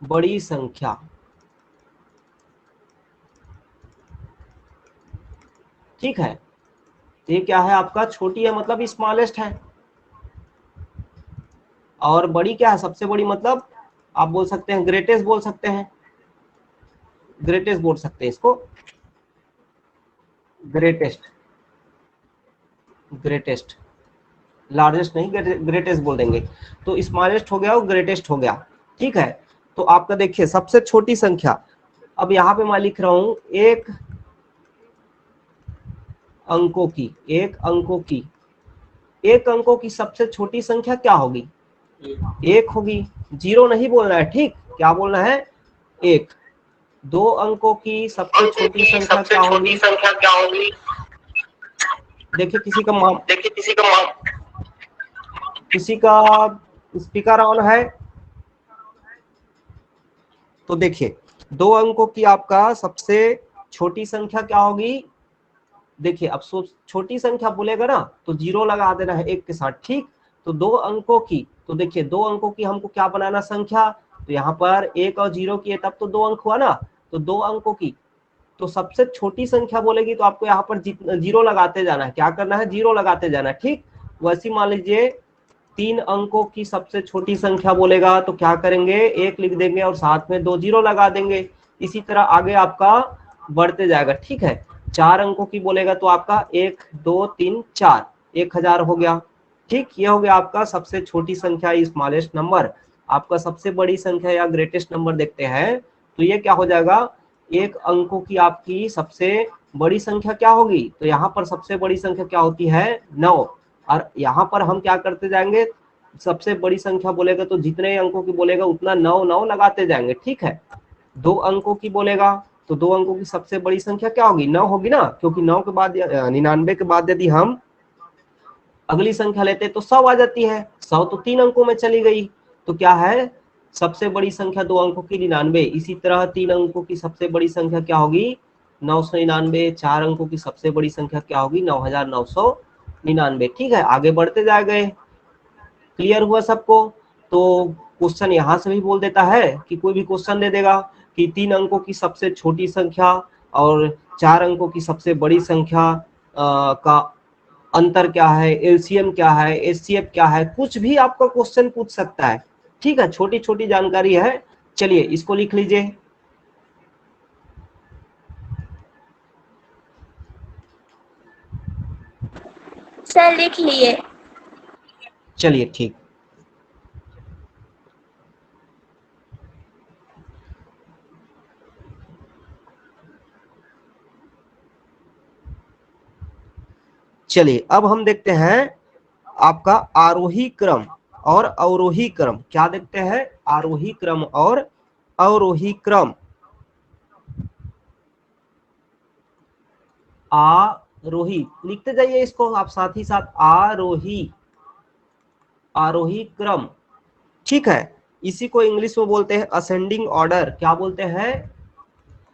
बड़ी संख्या। ठीक है, तो ये क्या है आपका, छोटी है मतलब स्मॉलेस्ट है, और बड़ी क्या है, सबसे बड़ी मतलब आप बोल सकते हैं ग्रेटेस्ट, बोल सकते हैं ग्रेटेस्ट, बोल सकते हैं इसको ग्रेटेस्ट। ग्रेटेस्ट, लार्जेस्ट नहीं, ग्रेटेस्ट बोल देंगे। तो स्मॉलेस्ट हो गया और ग्रेटेस्ट हो गया। ठीक है, तो आपका देखिए सबसे छोटी संख्या, अब यहाँ पे मैं लिख रहा हूं एक अंकों की, एक अंकों की सबसे छोटी संख्या क्या होगी, एक होगी। जीरो नहीं बोलना है, ठीक, क्या बोलना है, एक। 2 अंकों की सबसे छोटी संख्या क्या होगी, देखिए किसी का स्पीकर ऑन है, तो देखिए 2 अंकों की आपका सबसे छोटी संख्या क्या होगी। देखिए अब छोटी संख्या बोलेगा ना तो जीरो लगा देना है एक के साथ। ठीक, तो 2 अंकों की, तो देखिए 2 अंकों की हमको क्या बनाना संख्या, तो यहाँ पर 1 और 0 किए तब तो 2 अंक हुआ ना, तो 2 अंकों की तो सबसे छोटी संख्या बोलेगी तो आपको यहाँ पर जीरो लगाते जाना है। क्या करना है, जीरो लगाते जाना है। ठीक, वैसे मान लीजिए 3 अंकों की सबसे छोटी संख्या बोलेगा तो क्या करेंगे, 1 लिख देंगे और साथ में 2 जीरो लगा देंगे। इसी तरह आगे आपका बढ़ते जाएगा। ठीक है, 4 अंकों की बोलेगा तो आपका 1 2 3 4, 1000 हो गया। ठीक, ये हो गया आपका सबसे छोटी संख्या, स्मॉलेस्ट नंबर। आपका सबसे बड़ी संख्या या ग्रेटेस्ट नंबर देखते हैं तो ये क्या हो जाएगा, एक अंकों की आपकी सबसे बड़ी संख्या क्या होगी, तो यहाँ पर सबसे बड़ी संख्या क्या होती है, 9। और यहाँ पर हम क्या करते जाएंगे, सबसे बड़ी संख्या बोलेगा तो जितने अंकों की बोलेगा उतना 9 9 लगाते जाएंगे। ठीक है, 2 अंकों की बोलेगा तो 2 अंकों की सबसे बड़ी संख्या क्या होगी, 9 होगी ना, क्योंकि 9 के बाद 99 के बाद यदि हम अगली संख्या लेते तो 100 आ जाती है। 100 तो 3 अंकों में चली गई, तो क्या है, सबसे बड़ी संख्या 2 अंकों की 99। इसी तरह 3 अंकों की सबसे बड़ी संख्या क्या होगी, 999। 4 अंकों की सबसे बड़ी संख्या क्या होगी, 9999। ठीक है, आगे बढ़ते जा गए। क्लियर हुआ सबको। तो क्वेश्चन यहाँ से भी बोल देता है कि कोई भी क्वेश्चन दे देगा कि 3 अंकों की सबसे छोटी संख्या और 4 अंकों की सबसे बड़ी संख्या का अंतर क्या है, एलसीएम क्या है, एचसीएफ क्या है, कुछ भी आपका क्वेश्चन पूछ सकता है। ठीक है, छोटी छोटी जानकारी है। चलिए इसको लिख लीजिए।
सर लिख लिए।
चलिए ठीक, चलिए अब हम देखते हैं आपका आरोही क्रम और अवरोही क्रम। क्या देखते हैं, आरोही क्रम और अवरोही क्रम। आरोही, लिखते जाइए इसको आप साथ ही साथ, आरोही, आरोही क्रम, ठीक है। इसी को इंग्लिश में बोलते हैं असेंडिंग ऑर्डर। क्या बोलते हैं?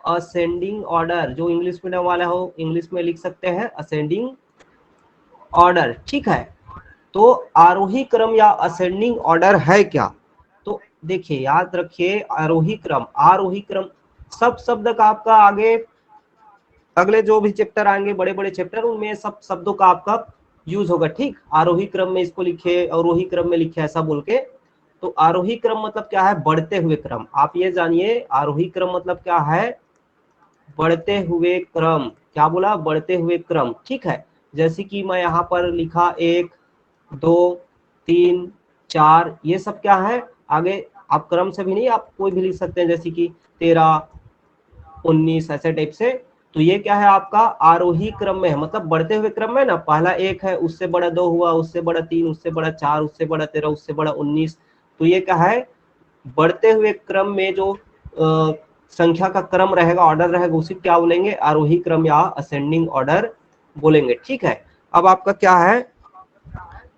Ascending order. जो इंग्लिश मीडियम वाले हो इंग्लिश में लिख सकते हैं असेंडिंग ऑर्डर, ठीक है। तो आरोही क्रम या असेंडिंग ऑर्डर है क्या? तो देखिए याद रखिए, आरोही क्रम, आरोही क्रम सब शब्द का आपका आगे अगले जो भी चैप्टर आएंगे, बड़े बड़े चैप्टर, उनमें सब शब्दों का आपका यूज होगा, ठीक। आरोही क्रम में इसको लिखे, अवरोही क्रम में लिखे, ऐसा बोल के। तो आरोही क्रम मतलब क्या है? बढ़ते हुए क्रम। आप ये जानिए आरोही क्रम मतलब क्या है? बढ़ते हुए क्रम। क्या बोला? बढ़ते हुए क्रम, ठीक है। जैसे कि मैं यहाँ पर लिखा 1 2 3 4, ये सब क्या है? आगे आप क्रम से भी नहीं, आप कोई भी लिख सकते हैं, जैसे कि 13 19 ऐसे टाइप से। तो ये क्या है? आपका आरोही क्रम में है, मतलब बढ़ते हुए क्रम में ना। पहला 1 है, उससे बड़ा 2 हुआ, उससे बड़ा 3, उससे बड़ा 4, उससे बड़ा 13, उससे बड़ा 19। तो ये क्या है? बढ़ते हुए क्रम में जो संख्या का क्रम रहेगा, ऑर्डर रहेगा, उसी क्या बोलेंगे? आरोही क्रम या असेंडिंग ऑर्डर बोलेंगे, ठीक है। अब आपका क्या है?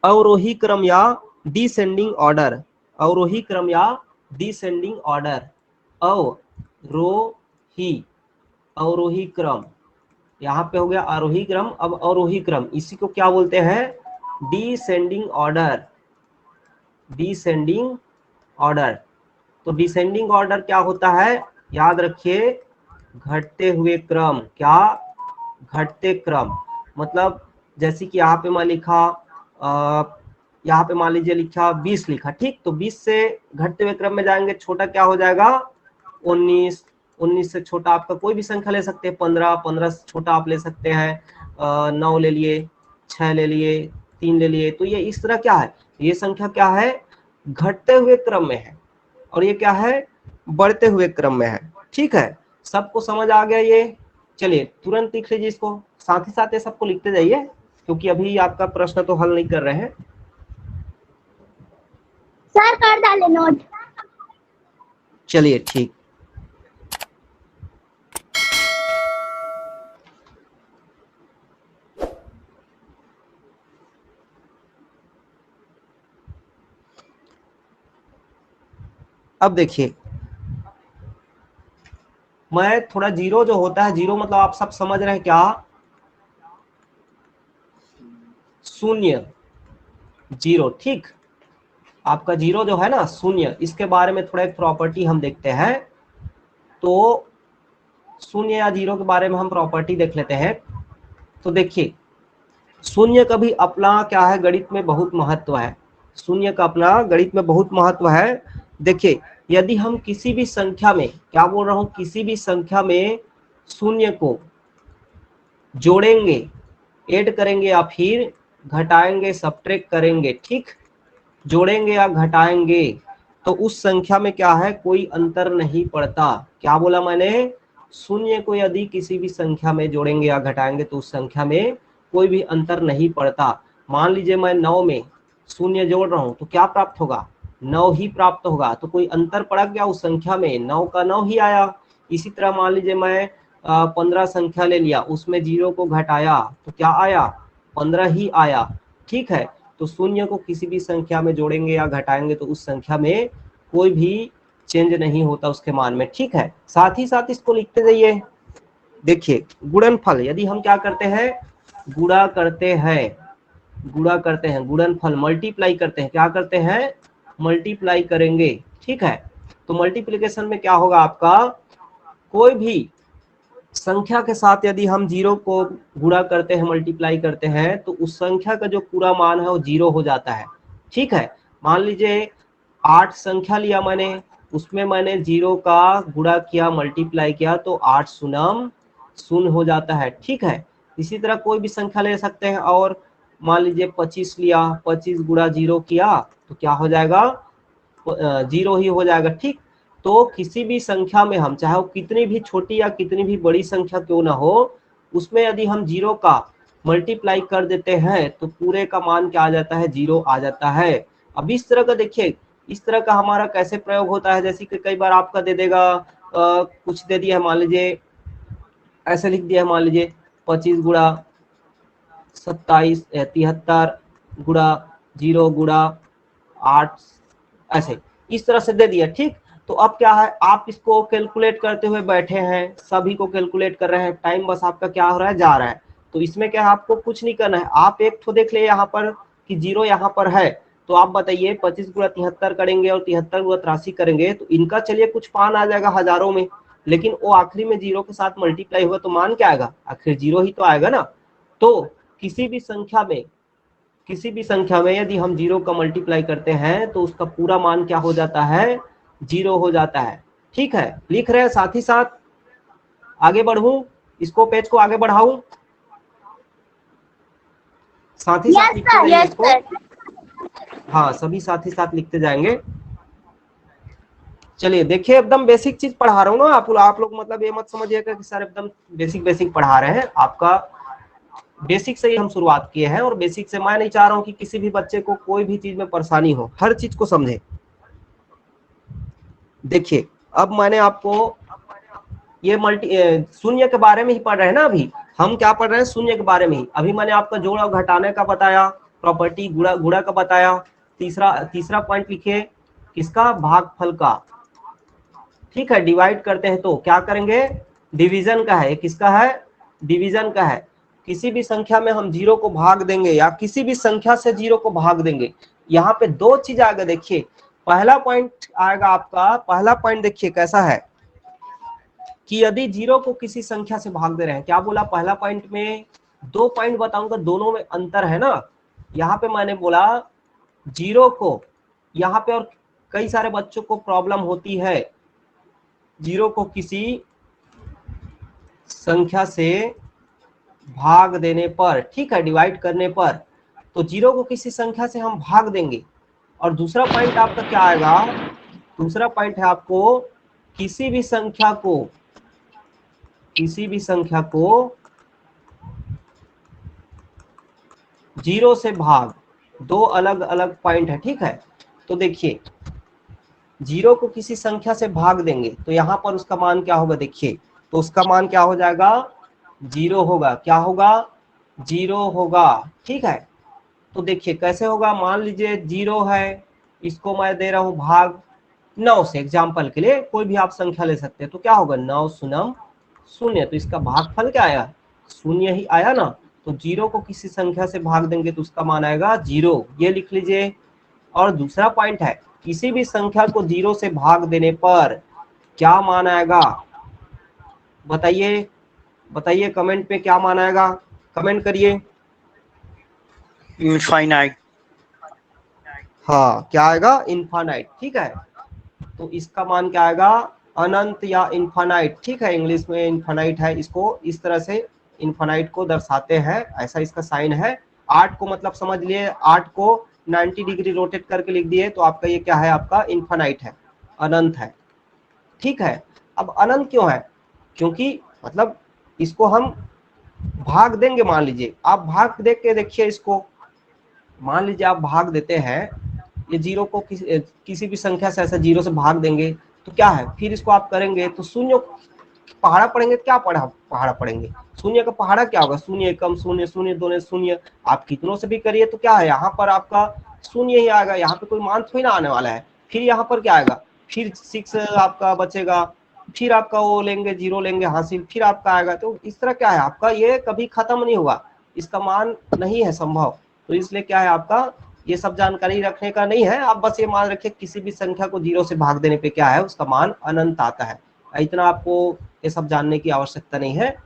अवरोही क्रम या डिसेंडिंग ऑर्डर। अवरोही क्रम या डिसेंडिंग ऑर्डर। अवरोही, अवरोही क्रम, यहाँ पे हो गया आरोही क्रम। अब अवरोही क्रम, इसी को क्या बोलते हैं? Descending order, descending order. तो डिसेंडिंग ऑर्डर क्या होता है? याद रखिए, घटते हुए क्रम। क्या? घटते क्रम। मतलब जैसे कि यहाँ पे मैं लिखा, यहाँ पे मान लीजिए लिखा 20 लिखा, ठीक। तो 20 से घटते हुए क्रम में जाएंगे, छोटा क्या हो जाएगा? 19। 19 से छोटा आपका कोई भी संख्या ले सकते हैं, 15। 15 से छोटा आप ले सकते हैं 9 ले लिए, 6 ले लिए, 3 ले लिए। तो ये इस तरह क्या है? ये संख्या क्या है? घटते हुए क्रम में है, और ये क्या है? बढ़ते हुए क्रम में है, ठीक है। सबको समझ आ गया ये? चलिए तुरंत लिख लीजिए इसको, साथ ही साथ ये सबको लिखते जाइए, क्योंकि अभी आपका प्रश्न तो हल नहीं कर रहे हैं।
सर कर डाले नोट।
चलिए ठीक। अब देखिए, मैं थोड़ा जीरो जो होता है, जीरो मतलब आप सब समझ रहे हैं क्या? शून्य, जीरो, ठीक। आपका जीरो जो है ना, शून्य, इसके बारे में थोड़ा एक प्रॉपर्टी हम देखते हैं। तो शून्य या जीरो के बारे में हम प्रॉपर्टी देख लेते हैं। तो देखिए, शून्य का भी अपना क्या है? गणित में बहुत महत्व है। शून्य का अपना गणित में बहुत महत्व है। देखिए, यदि हम किसी भी संख्या में, क्या बोल रहा हूं, किसी भी संख्या में शून्य को जोड़ेंगे, ऐड करेंगे या फिर घटाएंगे, सब्ट्रैक्ट करेंगे, ठीक, जोड़ेंगे या घटाएंगे, तो उस संख्या में क्या है? कोई अंतर नहीं पड़ता। क्या बोला मैंने? शून्य को यदि किसी भी संख्या में जोड़ेंगे या घटाएंगे तो उस संख्या में कोई भी अंतर नहीं पड़ता। मान लीजिए मैं 9 में शून्य जोड़ रहा हूं, तो क्या प्राप्त होगा? 9 ही प्राप्त होगा। तो कोई अंतर पड़ा क्या उस संख्या में? 9 का 9 ही आया। इसी तरह मान लीजिए मैं 15 संख्या ले लिया, उसमें जीरो को घटाया, तो क्या आया? 15 ही आया, ठीक है। तो शून्य को किसी भी संख्या में जोड़ेंगे या घटाएंगे तो उस संख्या में कोई भी चेंज नहीं होता उसके मान में, ठीक है। साथ ही साथ इसको लिखते जाइए। देखिए, गुणनफल, यदि हम क्या करते हैं? गुणा करते हैं, गुणा करते हैं, गुणनफल मल्टीप्लाई करते हैं। क्या करते हैं? मल्टीप्लाई करेंगे, ठीक है। तो मल्टीप्लिकेशन में क्या होगा आपका? कोई भी संख्या के साथ यदि हम जीरो को गुणा करते हैं, मल्टीप्लाई करते हैं, तो उस संख्या का जो पूरा मान है वो जीरो हो जाता है, ठीक है। मान लीजिए 8 संख्या लिया मैंने, उसमें मैंने जीरो का गुणा किया, मल्टीप्लाई किया, तो 8 शून्यम शून्य हो जाता है, ठीक है। इसी तरह कोई भी संख्या ले सकते हैं, और मान लीजिए 25 लिया, 25 गुणा जीरो किया तो क्या हो जाएगा? जीरो ही हो जाएगा, ठीक। तो किसी भी संख्या में हम, चाहे वो कितनी भी छोटी या कितनी भी बड़ी संख्या क्यों ना हो, उसमें यदि हम जीरो का मल्टीप्लाई कर देते हैं तो पूरे का मान क्या आ जाता है? जीरो आ जाता है। अब इस तरह का देखिए, इस तरह का हमारा कैसे प्रयोग होता है? जैसे कि कई बार आपका दे देगा कुछ दे दिया है, मान लीजिए ऐसे लिख दिया है, मान लीजिए 25 गुणा 27 73 गुणा 0 गुणा 8 ऐसे इस तरह से दे दिया। ठीक, तो अब क्या है, आप इसको कैलकुलेट करते हुए बैठे हैं, सभी को कैलकुलेट कर रहे हैं, टाइम बस आपका क्या हो रहा है, जा रहा है। तो इसमें क्या है, आपको कुछ नहीं करना है, आप एक तो देख ले यहाँ पर कि 0 यहाँ पर है, तो आप बताइए 25 गुणा 73 करेंगे और 73 गुणा 83 करेंगे तो इनका चलिए कुछ मान आ जाएगा हजारों में, लेकिन वो आखिरी में 0 के साथ मल्टीप्लाई होगा तो मान क्या आएगा, आखिर 0 ही तो आएगा ना। तो किसी भी संख्या में यदि हम 0 का मल्टीप्लाई करते हैं तो उसका पूरा मान क्या हो जाता है, 0 हो जाता है। ठीक है, लिख रहे हैं, साथ ही साथ आगे बढ़ूं, इसको पेज को आगे बढ़ाऊं, साथ ही साथ लिखते जाइए
यस
इसको।
सर।
हाँ, सभी साथ ही साथ लिखते जाएंगे। चलिए देखिए, एकदम बेसिक चीज पढ़ा रहा हूँ ना, आप लोग मतलब ये मत समझिएगा कि सर एकदम बेसिक पढ़ा रहे हैं, आपका बेसिक से ही हम शुरुआत किए हैं, और बेसिक से मैं नहीं चाह रहा हूँ कि किसी भी बच्चे को कोई भी चीज में परेशानी हो, हर चीज को समझे। देखिए, अब मैंने आपको ये शून्य के बारे में ही पढ़ रहे हैं ना, अभी हम क्या पढ़ रहे हैं, शून्य के बारे में ही। अभी मैंने आपका जोड़ और घटाने का बताया, प्रॉपर्टी गुणा का बताया, तीसरा पॉइंट लिखिए किसका, भागफल का। ठीक है, डिवाइड करते हैं तो क्या करेंगे, डिवीजन का है, किसका है, डिवीजन का है। किसी भी संख्या में हम 0 को भाग देंगे या किसी भी संख्या से 0 को भाग देंगे, यहाँ पे दो चीज आएगा। देखिए पहला पॉइंट आएगा आपका, पहला पॉइंट देखिए कैसा है कि यदि 0 को किसी संख्या से भाग दे रहे हैं, क्या बोला पहला पॉइंट में, दो पॉइंट बताऊंगा, दोनों में अंतर है ना। यहाँ पे मैंने बोला 0 को, यहाँ पे और कई सारे बच्चों को प्रॉब्लम होती है, 0 को किसी संख्या से भाग देने पर, ठीक है, डिवाइड करने पर, तो 0 को किसी संख्या से हम भाग देंगे। और दूसरा पॉइंट आपका क्या आएगा, दूसरा पॉइंट है आपको किसी भी संख्या को 0 से भाग, दो अलग अलग पॉइंट है। ठीक है, तो देखिए 0 को किसी संख्या से भाग देंगे तो यहाँ पर उसका मान क्या होगा, देखिए तो उसका मान क्या हो जाएगा, 0 होगा। क्या होगा, 0 होगा। ठीक है, तो देखिए कैसे होगा, मान लीजिए 0 है, इसको मैं दे रहा हूं भाग 9 से, एग्जाम्पल के लिए कोई भी आप संख्या ले सकते हैं, तो क्या होगा, 9 शून्यम 0, तो इसका भागफल क्या आया, 0 ही आया ना। तो 0 को किसी संख्या से भाग देंगे तो उसका मान आएगा 0, ये लिख लीजिए। और दूसरा पॉइंट है, किसी भी संख्या को 0 से भाग देने पर क्या मान आएगा, बताइए कमेंट पे क्या मान आएगा, कमेंट करिए।
इनफाइनाइट।
हाँ, क्या आएगा, इनफाइनाइट। ठीक है, तो इसका मान क्या आएगा, अनंत या इनफाइनाइट। ठीक है, इंग्लिश में इनफाइनाइट है, इसको इस तरह से इनफाइनाइट को दर्शाते हैं, ऐसा इसका साइन है। 8 को मतलब समझ लिए, 8 को 90 डिग्री रोटेट करके लिख दिए तो आपका ये क्या है, आपका इनफाइनाइट है, अनंत है। ठीक है, अब अनंत क्यों है, क्योंकि मतलब इसको हम भाग देंगे, मान लीजिए आप भाग दे के देखिए इसको, मान लीजिए आप भाग देते हैं ये 0 को किसी भी संख्या से ऐसा 0 से भाग देंगे तो क्या है, फिर इसको आप करेंगे तो शून्य पहाड़ा पड़ेंगे, क्या पहाड़ा पड़ेंगे, शून्य का पहाड़ा क्या होगा, शून्य एकम शून्य, शून्य दोने शून्य, आप कितनों से भी करिए तो क्या है, यहाँ पर आपका शून्य ही आएगा, यहाँ पे कोई मान थोड़ी ना आने वाला है। फिर यहाँ पर क्या आएगा, फिर 6 आपका बचेगा, फिर आपका वो लेंगे 0 लेंगे हासिल, फिर आपका आएगा। तो इस तरह क्या है, आपका ये कभी खत्म नहीं हुआ, इसका मान नहीं है संभव। तो इसलिए क्या है, आपका ये सब जानकारी रखने का नहीं है, आप बस ये मान रखिए किसी भी संख्या को 0 से भाग देने पे क्या है, उसका मान अनंत आता है। इतना आपको ये सब जानने की आवश्यकता नहीं है।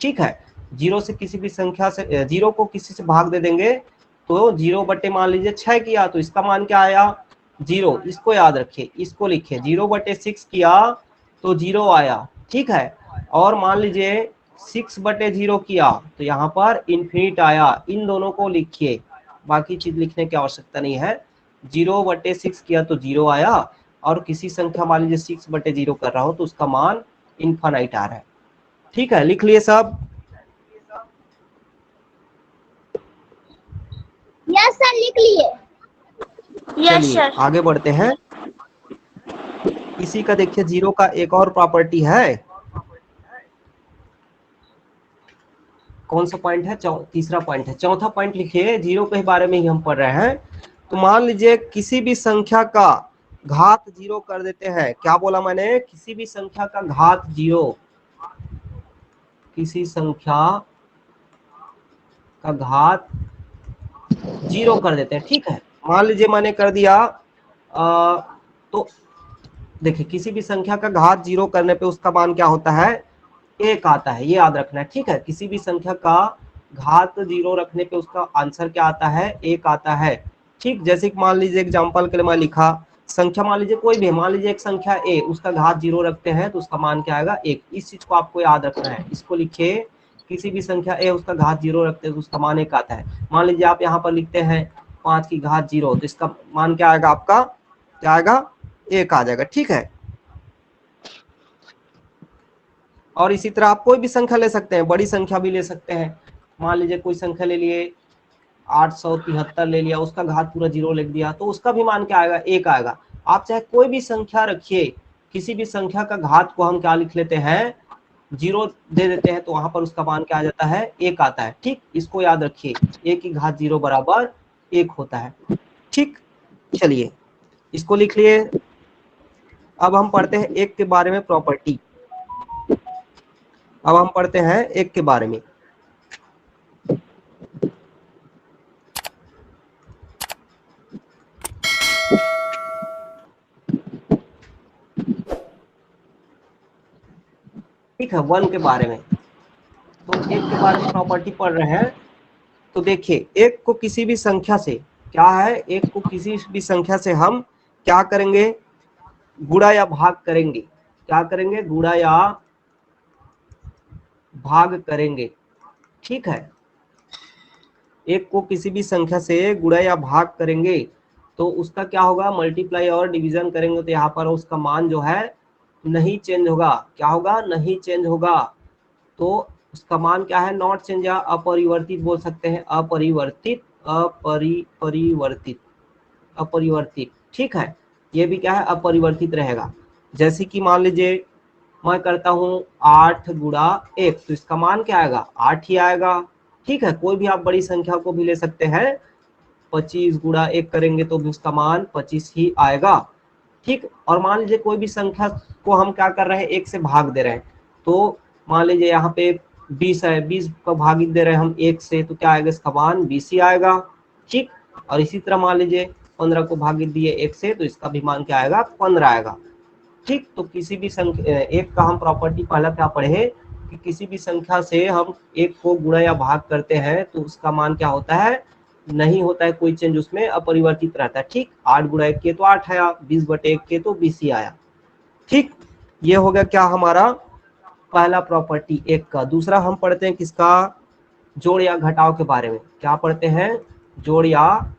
ठीक है, 0 से किसी भी संख्या से 0 को किसी से भाग दे देंगे तो 0 बटे मान लीजिए 6 किया तो इसका मान क्या आया, 0, इसको याद रखिए, इसको लिखिए, 0 बटे 6 किया तो 0 आया। ठीक है, और मान लीजिए 6 बटे 0 किया तो यहाँ पर इन्फिनिट आया, इन दोनों को लिखिए, बाकी चीज लिखने की आवश्यकता नहीं है। 0 बटे 6 किया तो 0 आया, और किसी संख्या मान लीजिए 6 बटे 0 कर रहा हो तो उसका मान इनफाइनाइट आ रहा है। ठीक है, लिख लिए सब,
यस सर, लिख लिए।
यस
चलिए
सर।
आगे बढ़ते हैं। इसी का देखिए 0 का एक और प्रॉपर्टी है, कौन सा पॉइंट है? तीसरा पॉइंट है। चौथा पॉइंट लिखिए, जीरो के बारे में ही हम पढ़ रहे हैं। तो मान लीजिए किसी भी संख्या का घात जीरो कर देते हैं। क्या बोला मैंने? किसी भी संख्या का घात जीरो, किसी संख्या का घात जीरो कर देते हैं। ठीक है, मान लीजिए मैंने कर दिया तो देखिए किसी भी संख्या का घात जीरो करने पे उसका मान क्या होता है? एक आता है, ये याद रखना है। ठीक है, किसी भी संख्या का घात जीरो रखने पे उसका आंसर क्या आता है? एक आता है। ठीक, जैसे कि मान लीजिए एग्जांपल के लिए मैं लिखा संख्या, मान लीजिए कोई भी, मान लीजिए एक संख्या ए, उसका घात जीरो रखते हैं तो उसका मान क्या आएगा? एक। इस चीज को आपको याद रखना है। इसको लिखिए, किसी भी संख्या ए उसका घात जीरो रखते हैं तो उसका मान एक आता है। मान लीजिए आप यहाँ पर लिखते हैं 5 की घात जीरो, तो इसका मान क्या आएगा? आपका क्या आएगा? एक आ जाएगा। ठीक है, और इसी तरह आप कोई भी संख्या ले सकते हैं, बड़ी संख्या भी ले सकते हैं। मान लीजिए कोई संख्या ले लिए 873 ले लिया, उसका घात पूरा जीरो लिख दिया, तो उसका भी मान क्या आएगा? एक आएगा। आप चाहे कोई भी संख्या रखिए, किसी भी संख्या का घात को हम क्या लिख लेते हैं? जीरो दे देते हैं, तो वहां पर उसका मान क्या आ जाता है? एक आता है। ठीक, इसको याद रखिए, एक की घात जीरो बराबर एक होता है। ठीक, चलिए इसको लिख लिए। अब हम पढ़ते हैं एक के बारे में, प्रॉपर्टी। अब हम पढ़ते हैं एक के बारे में। ठीक है, वन के बारे में। तो एक के बारे में प्रॉपर्टी पढ़ रहे हैं। तो देखिए, एक को किसी भी संख्या से, क्या है? एक को किसी भी संख्या से हम क्या करेंगे? गुणा या भाग करेंगे। क्या करेंगे? गुणा या भाग करेंगे। ठीक है, एक को किसी भी संख्या से गुणा या भाग करेंगे तो उसका क्या होगा? मल्टीप्लाई और डिवीजन करेंगे तो यहाँ पर उसका मान जो है नहीं चेंज होगा। क्या होगा? नहीं चेंज होगा। तो उसका मान क्या है? नॉट चेंज या अपरिवर्तित बोल सकते हैं। अपरिवर्तित, अपरिवर्तित, अपरिवर्तित। ठीक है, ये भी क्या है? अपरिवर्तित रहेगा। जैसे कि मान लीजिए मैं करता हूँ 8 गुणा 1, तो इसका मान क्या आएगा? 8 ही आएगा। ठीक है, कोई भी आप बड़ी संख्या को भी ले सकते हैं। 25 गुणा 1 करेंगे तो भी उसका मान 25 ही आएगा। ठीक, और मान लीजिए कोई भी संख्या को हम क्या कर रहे हैं? 1 से भाग दे रहे हैं। तो मान लीजिए यहाँ पे 20 है, 20 का भागित दे रहे हैं हम 1 से, तो क्या आएगा? इसका मान 20 ही आएगा। ठीक, और इसी तरह मान लीजिए 15 को भागित दिए 1 से, तो इसका भी मान क्या आएगा? 15 आएगा। ठीक, तो किसी भी संख्या, एक का हम प्रॉपर्टी पहला क्या पढ़े कि किसी भी संख्या से हम एक को गुणा या भाग करते हैं तो उसका मान क्या होता है? नहीं होता है कोई चेंज, उसमें अपरिवर्तित रहता है। ठीक, 8 गुणा 1 के तो 8 आया, 20 बटे 1 के तो 20 ही आया। ठीक, ये हो गया क्या हमारा? पहला प्रॉपर्टी एक का। दूसरा हम पढ़ते हैं किसका? जोड़ या घटाव के बारे में। क्या पढ़ते हैं? जोड़ या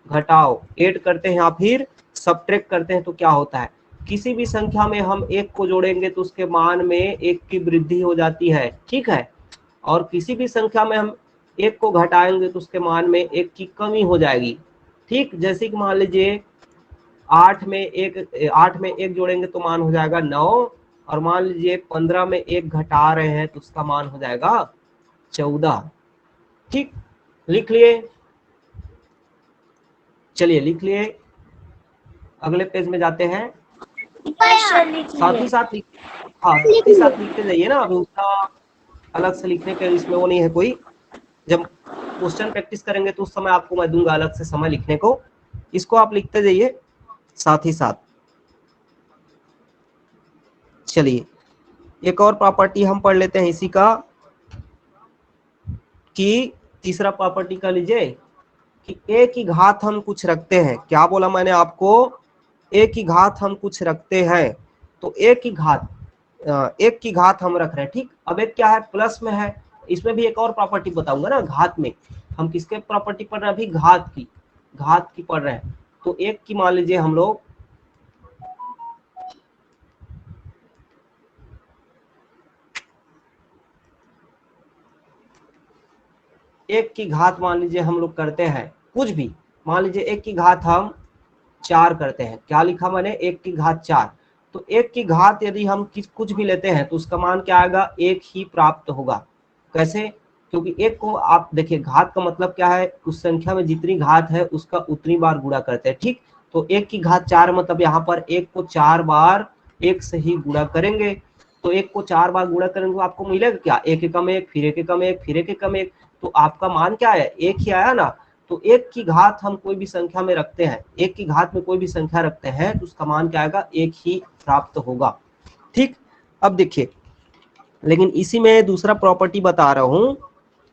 घटाव। ऐड करते हैं या फिर सब्ट्रैक्ट करते हैं तो क्या होता है? किसी भी संख्या में हम एक को जोड़ेंगे तो उसके मान में एक की वृद्धि हो जाती है। ठीक है, और किसी भी संख्या में हम एक को घटाएंगे तो उसके मान में एक की कमी हो जाएगी। ठीक, जैसे कि मान लीजिए 8 में एक जोड़ेंगे तो मान हो जाएगा 9, और मान लीजिए 15 में एक घटा रहे हैं तो उसका मान हो जाएगा 14। ठीक, लिख लिए? चलिए लिख लिए, अगले पेज में जाते हैं। साथ ही साथ हाँ, साथ ही साथ लिखते जाइए ना, अभी उसका अलग से लिखने के इसमें वो नहीं है कोई। जब क्वेश्चन प्रैक्टिस करेंगे तो उस समय आपको मैं दूंगा अलग से समय लिखने को। इसको आप लिखते जाइए साथ ही साथ। चलिए एक और प्रॉपर्टी हम पढ़ लेते हैं इसी का, कि तीसरा प्रॉपर्टी का लीजिए कि एक की घात हम कुछ रखते हैं। क्या बोला मैंने आपको? एक की घात हम कुछ रखते हैं। तो एक की घात हम रख रहे हैं। ठीक, अब एक क्या है? प्लस में है। इसमें भी एक और प्रॉपर्टी बताऊंगा ना, घात में हम किसके प्रॉपर्टी पढ़ रहे हैं? अभी घात की पढ़ रहे हैं। तो एक की मान लीजिए हम लोग एक की घात मान लीजिए हम लोग करते हैं कुछ भी। मान लीजिए एक की घात हम 4 करते हैं। क्या लिखा मैंने? एक की घात 4। तो एक की घात यदि हम कुछ भी लेते हैं तो उसका मान क्या आएगा? एक ही प्राप्त होगा। कैसे? क्योंकि एक को आप देखिए, घात का मतलब क्या है, उस संख्या में जितनी घात है उसका उतनी बार गुणा करते हैं, ठीक। तो एक की घात 4 मतलब यहाँ पर एक को 4 बार एक से ही गुणा करेंगे। तो एक को 4 बार गुणा करेंगे तो आपको मिलेगा क्या, एक एकम एक, फिर एक एकम एक, फिर एक एकम एक। तो आपका मान क्या है, एक ही आया ना। तो एक की घात हम कोई भी संख्या में रखते हैं, एक की घात में कोई भी संख्या रखते हैं तो उसका मान क्या आएगा, एक ही प्राप्त होगा, ठीक। अब देखिए, लेकिन इसी में दूसरा प्रॉपर्टी बता रहा हूं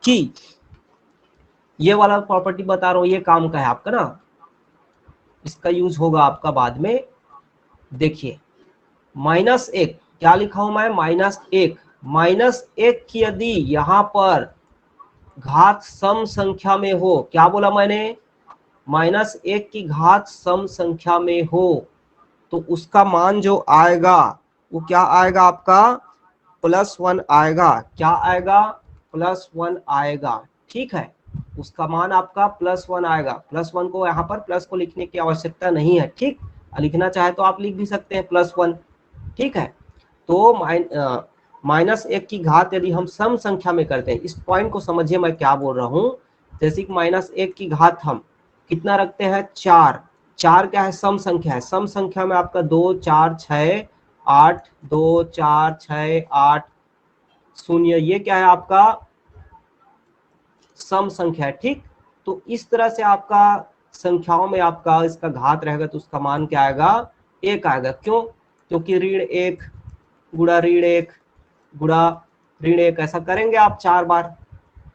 कि ये वाला प्रॉपर्टी बता रहा हूं, ये काम का है आपका ना, इसका यूज होगा आपका बाद में। देखिए -1, क्या लिखा हूं मैं, -1। -1 की यदि यहां पर घात सम संख्या में हो, क्या बोला मैंने, -1 की घात सम संख्या में हो, तो उसका मान जो आएगा वो क्या आएगा आपका, +1 आएगा। क्या आएगा, +1 आएगा, ठीक है। उसका मान आपका +1 आएगा। +1 को यहाँ पर प्लस को लिखने की आवश्यकता नहीं है, ठीक। लिखना चाहे तो आप लिख भी सकते हैं +1, ठीक है। तो -1 की घात यदि हम सम संख्या में करते हैं, इस पॉइंट को समझिए मैं क्या बोल रहा हूं। जैसे कि -1 की घात हम कितना रखते हैं, 4। 4 क्या है, सम संख्या है। सम संख्या में आपका 2 4 6 8, 2 4 6 8 0, ये क्या है आपका सम संख्या है, ठीक। तो इस तरह से आपका संख्याओं में आपका इसका घात रहेगा तो उसका मान क्या आएगा, 1 आएगा। क्यों, क्योंकि ऋण 1 गुणा ऋण 1 गुणा ऋण 1 ऐसा करेंगे आप 4 बार।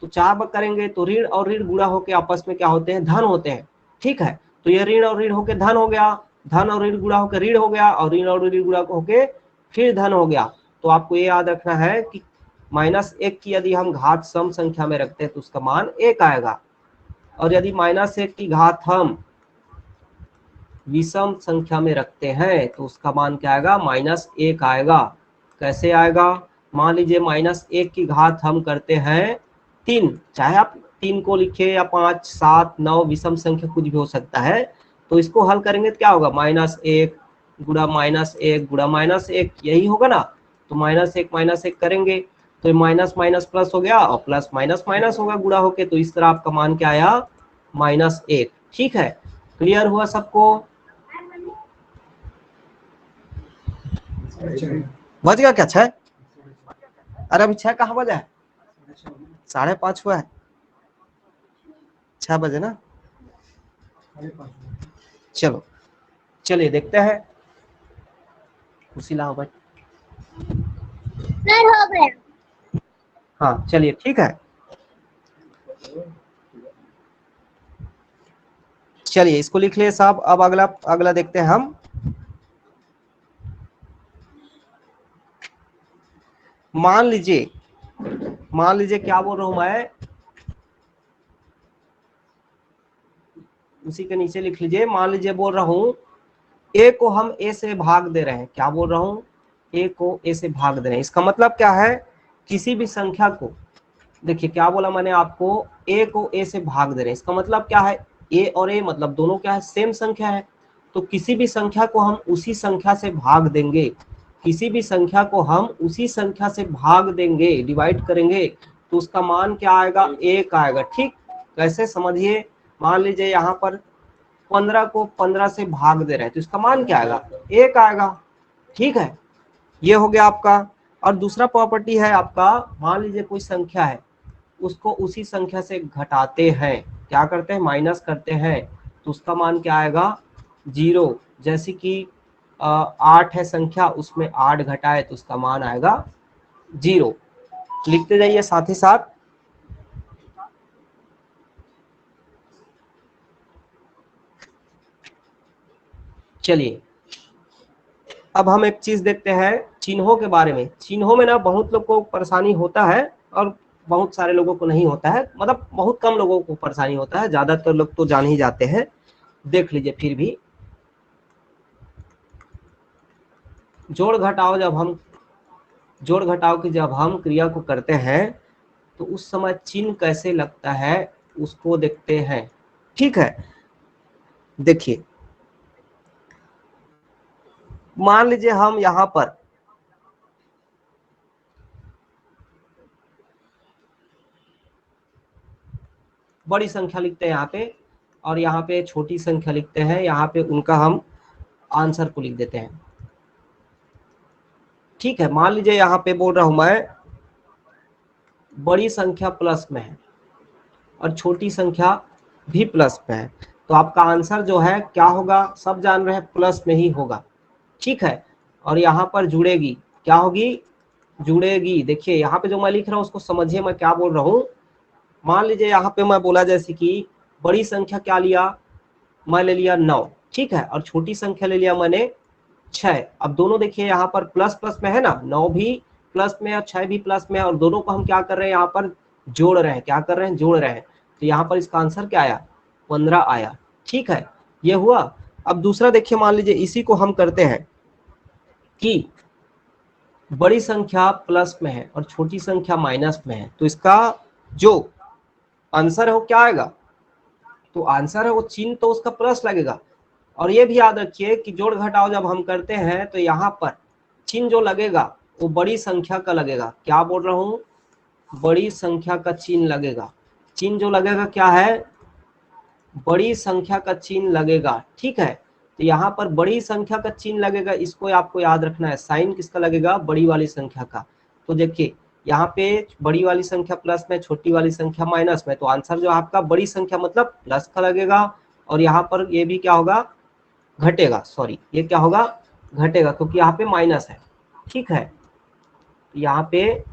तो 4 बार करेंगे तो ऋण और ऋण गुणा होकर आपस में क्या होते हैं, धन होते हैं, ठीक है। तो ये ऋण और ऋण होकर धन हो गया, धन और ऋण गुणा होकर ऋण हो गया, और ऋण और ऋण गुणा होकर फिर धन हो गया। तो आपको ये याद रखना है कि -1 की यदि हम घात सम संख्या में रखते हैं तो उसका मान 1 आएगा, और यदि -1 की घात हम विषम संख्या में रखते हैं तो उसका मान क्या आएगा, -1 आएगा। कैसे आएगा, मान लीजिए -1 की घात हम करते हैं 3, चाहे आप 3 को लिखे या 5 7 9, विषम संख्या कुछ भी हो सकता है। तो इसको हल करेंगे तो क्या होगा, -1 गुणा -1 गुणा -1, यही होगा ना। तो -1 करेंगे तो माइनस माइनस प्लस हो गया, और प्लस माइनस माइनस होगा गुणा होके। तो इस तरह आपका मान क्या आया, -1, ठीक है। क्लियर हुआ सबको, बज गया क्या 6? अरे अभी 6 कहाँ बजा है, 5:30 हुआ है, 6 बजे ना। चलो चलिए देखते हैं, कुर्सी लाओ भाई।
सर हो गया।
हाँ चलिए ठीक है, चलिए इसको लिख लिए साहब। अब अगला अगला देखते हैं हम। मान लीजिए क्या बोल रहा हूं मैं, उसी के नीचे लिख लीजिए। मान लीजिए बोल रहा हूं ए को हम ए से भाग दे रहे हैं। क्या बोल रहा हूं, ए को ए से भाग दे रहे हैं। इसका मतलब क्या है, किसी भी संख्या को, देखिए क्या बोला मैंने आपको, ए को ए से भाग दे रहे हैं। इसका मतलब क्या है, ए और ए मतलब दोनों क्या है, सेम संख्या है। तो किसी भी संख्या को हम उसी संख्या से भाग देंगे, किसी भी संख्या को हम उसी संख्या से भाग देंगे, डिवाइड करेंगे, तो उसका मान क्या आएगा, 1 आएगा, ठीक। कैसे समझिए, मान लीजिए यहाँ पर 15 को 15 से भाग दे रहे हैं तो इसका मान क्या आएगा, 1 आएगा, ठीक है। ये हो गया आपका। और दूसरा प्रॉपर्टी है आपका, मान लीजिए कोई संख्या है, उसको उसी संख्या से घटाते हैं, क्या करते हैं, माइनस करते हैं, तो उसका मान क्या आएगा, 0। जैसे कि 8 है संख्या, उसमें 8 घटाए तो उसका मान आएगा 0। लिखते जाइए साथ ही साथ। चलिए अब हम एक चीज देखते हैं चिन्हों के बारे में। चिन्हों में ना बहुत लोग को परेशानी होता है और बहुत सारे लोगों को नहीं होता है, मतलब बहुत कम लोगों को परेशानी होता है, ज्यादातर लोग तो जान ही जाते हैं। देख लीजिए फिर भी, जोड़ घटाव की जब हम क्रिया को करते हैं तो उस समय चिन्ह कैसे लगता है उसको देखते हैं, ठीक है। देखिए मान लीजिए हम यहां पर बड़ी संख्या लिखते हैं यहाँ पे, और यहाँ पे छोटी संख्या लिखते हैं, यहाँ पे उनका हम आंसर को लिख देते हैं। ठीक है, मान लीजिए यहाँ पे बोल रहा हूं मैं बड़ी संख्या प्लस में है और छोटी संख्या भी प्लस में है, तो आपका आंसर जो है क्या होगा, सब जान रहे हैं प्लस में ही होगा। ठीक है, और यहाँ पर जुड़ेगी, क्या होगी, जुड़ेगी। देखिए यहाँ पे जो मैं लिख रहा हूँ उसको समझिए मैं क्या बोल रहा हूँ। मान लीजिए यहाँ पे मैं बोला जैसे कि बड़ी संख्या क्या लिया, मैं ले लिया 9, ठीक है, और छोटी संख्या ले लिया मैंने 6। अब दोनों देखिए यहाँ पर प्लस प्लस में है ना, 9 भी प्लस में और 6 भी प्लस में, और दोनों को हम क्या कर रहे हैं, यहाँ पर जोड़ रहे हैं। क्या कर रहे हैं, जोड़ रहे हैं। तो यहाँ पर इसका आंसर क्या आया, 15 आया। ठीक है, ये हुआ। अब दूसरा देखिए, मान लीजिए इसी को हम करते हैं कि बड़ी संख्या प्लस में है और छोटी संख्या माइनस में है, तो इसका जो आंसर है वो क्या आएगा, तो आंसर है वो चिन्ह तो उसका प्लस लगेगा। और ये भी याद रखिए कि जोड़ घटाव जब हम करते हैं तो यहाँ पर चिन्ह जो लगेगा वो बड़ी संख्या का लगेगा। क्या बोल रहा हूँ, बड़ी संख्या का चिन्ह लगेगा। चिन्ह जो लगेगा क्या है, बड़ी संख्या का चिन्ह लगेगा। ठीक है, तो यहाँ पर बड़ी संख्या का चिन्ह लगेगा, इसको आपको याद रखना है। साइन किसका लगेगा, बड़ी वाली संख्या का। तो देखिए यहाँ पे बड़ी वाली संख्या प्लस में, छोटी वाली संख्या माइनस में, तो आंसर जो आपका बड़ी संख्या मतलब प्लस का लगेगा। और यहाँ पर ये भी क्या होगा, घटेगा, सॉरी ये क्या होगा, घटेगा, क्योंकि यहाँ पे माइनस है। ठीक है, यहाँ पे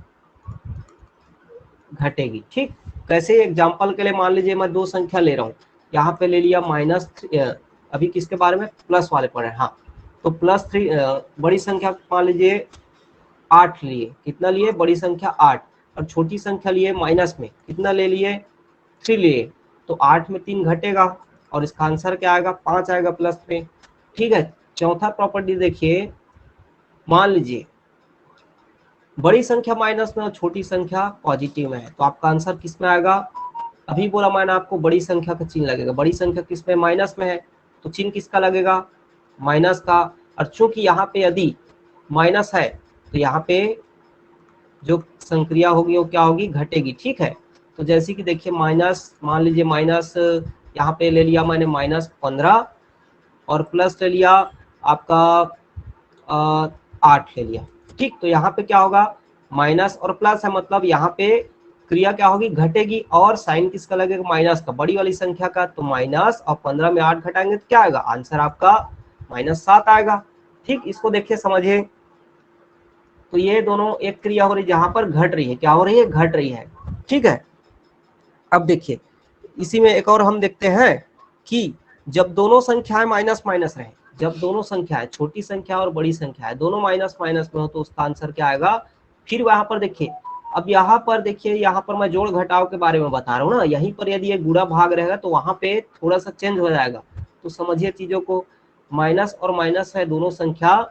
घटेगी। ठीक, कैसे एग्जांपल के लिए मान लीजिए मैं 2 संख्या ले रहा हूँ, यहाँ पे ले लिया -3, अभी किसके बारे में, प्लस वाले पढ़ रहे हैं। हाँ, तो +3 बड़ी संख्या मान लीजिए 8 लिए, कितना लिए, बड़ी संख्या 8, और छोटी संख्या लिए माइनस में, कितना ले लिए, 3 लिए, तो 8 में 3 घटेगा और इसका आंसर क्या आएगा, 5 आएगा प्लस में। ठीक है, चौथा प्रॉपर्टी देखिए, मान लीजिए बड़ी संख्या माइनस में और छोटी संख्या पॉजिटिव में है, तो आपका आंसर किस में आएगा, अभी बोला मैंने आपको बड़ी संख्या का चिन्ह लगेगा। बड़ी संख्या किस में, माइनस में है, तो चिन्ह किसका लगेगा, माइनस का। और चूंकि यहाँ पे यदि माइनस है तो यहाँ पे जो संक्रिया होगी वो क्या होगी, घटेगी। ठीक है, तो जैसे कि देखिए माइनस, मान लीजिए माइनस यहाँ पे ले लिया मैंने -15 और प्लस ले लिया आपका 8 ले लिया। ठीक, तो यहाँ पे क्या होगा, माइनस और प्लस है, मतलब यहाँ पे क्रिया क्या होगी, घटेगी, और साइन किसका लगेगा, माइनस का, बड़ी वाली संख्या का। तो माइनस और 15 में 8 घटाएंगे तो क्या आएगा, आंसर आपका -7 आएगा। ठीक, इसको देखिए समझिए, तो ये दोनों एक क्रिया हो रही है जहां पर घट रही है, क्या हो रही है, घट रही है। ठीक है, अब देखिए इसी में एक और हम देखते हैं कि जब दोनों संख्याएं माइनस माइनस रहे, जब दोनों संख्याएं, छोटी संख्या और बड़ी संख्या है, दोनों माइनस माइनस में हो, तो उसका आंसर क्या आएगा। फिर वहां पर देखिए, अब यहाँ पर देखिए, यहाँ पर मैं जोड़ घटाव के बारे में बता रहा हूँ ना, यहीं पर यदि ये गुणा भाग रहेगा तो वहां पे थोड़ा सा चेंज हो जाएगा। तो समझिए चीजों को, माइनस और माइनस है दोनों संख्या,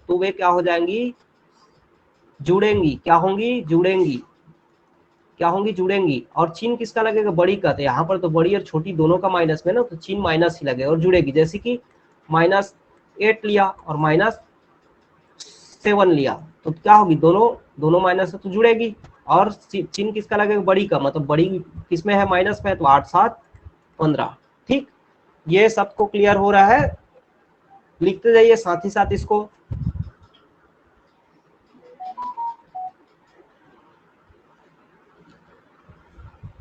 तो वे क्या हो जाएंगी, जुड़ेंगी। क्या होंगी, जुड़ेंगी। क्या होंगी, जुड़ेंगी। और चिन्ह किसका लगेगा, बड़ी का। तो यहाँ पर तो बड़ी और छोटी दोनों का माइनस में ना, तो चिन्ह माइनस ही लगेगा और जुड़ेगी। जैसे कि -8 लिया और -7 लिया, तो क्या होगी, दोनों माइनस है तो जुड़ेगी। और चिन्ह किसका लगेगा, बड़ी का, मतलब बड़ी किसमें है, माइनस में है, तो 8 7 15। ठीक, ये सबको क्लियर हो रहा है, लिखते जाइए साथ ही साथ इसको।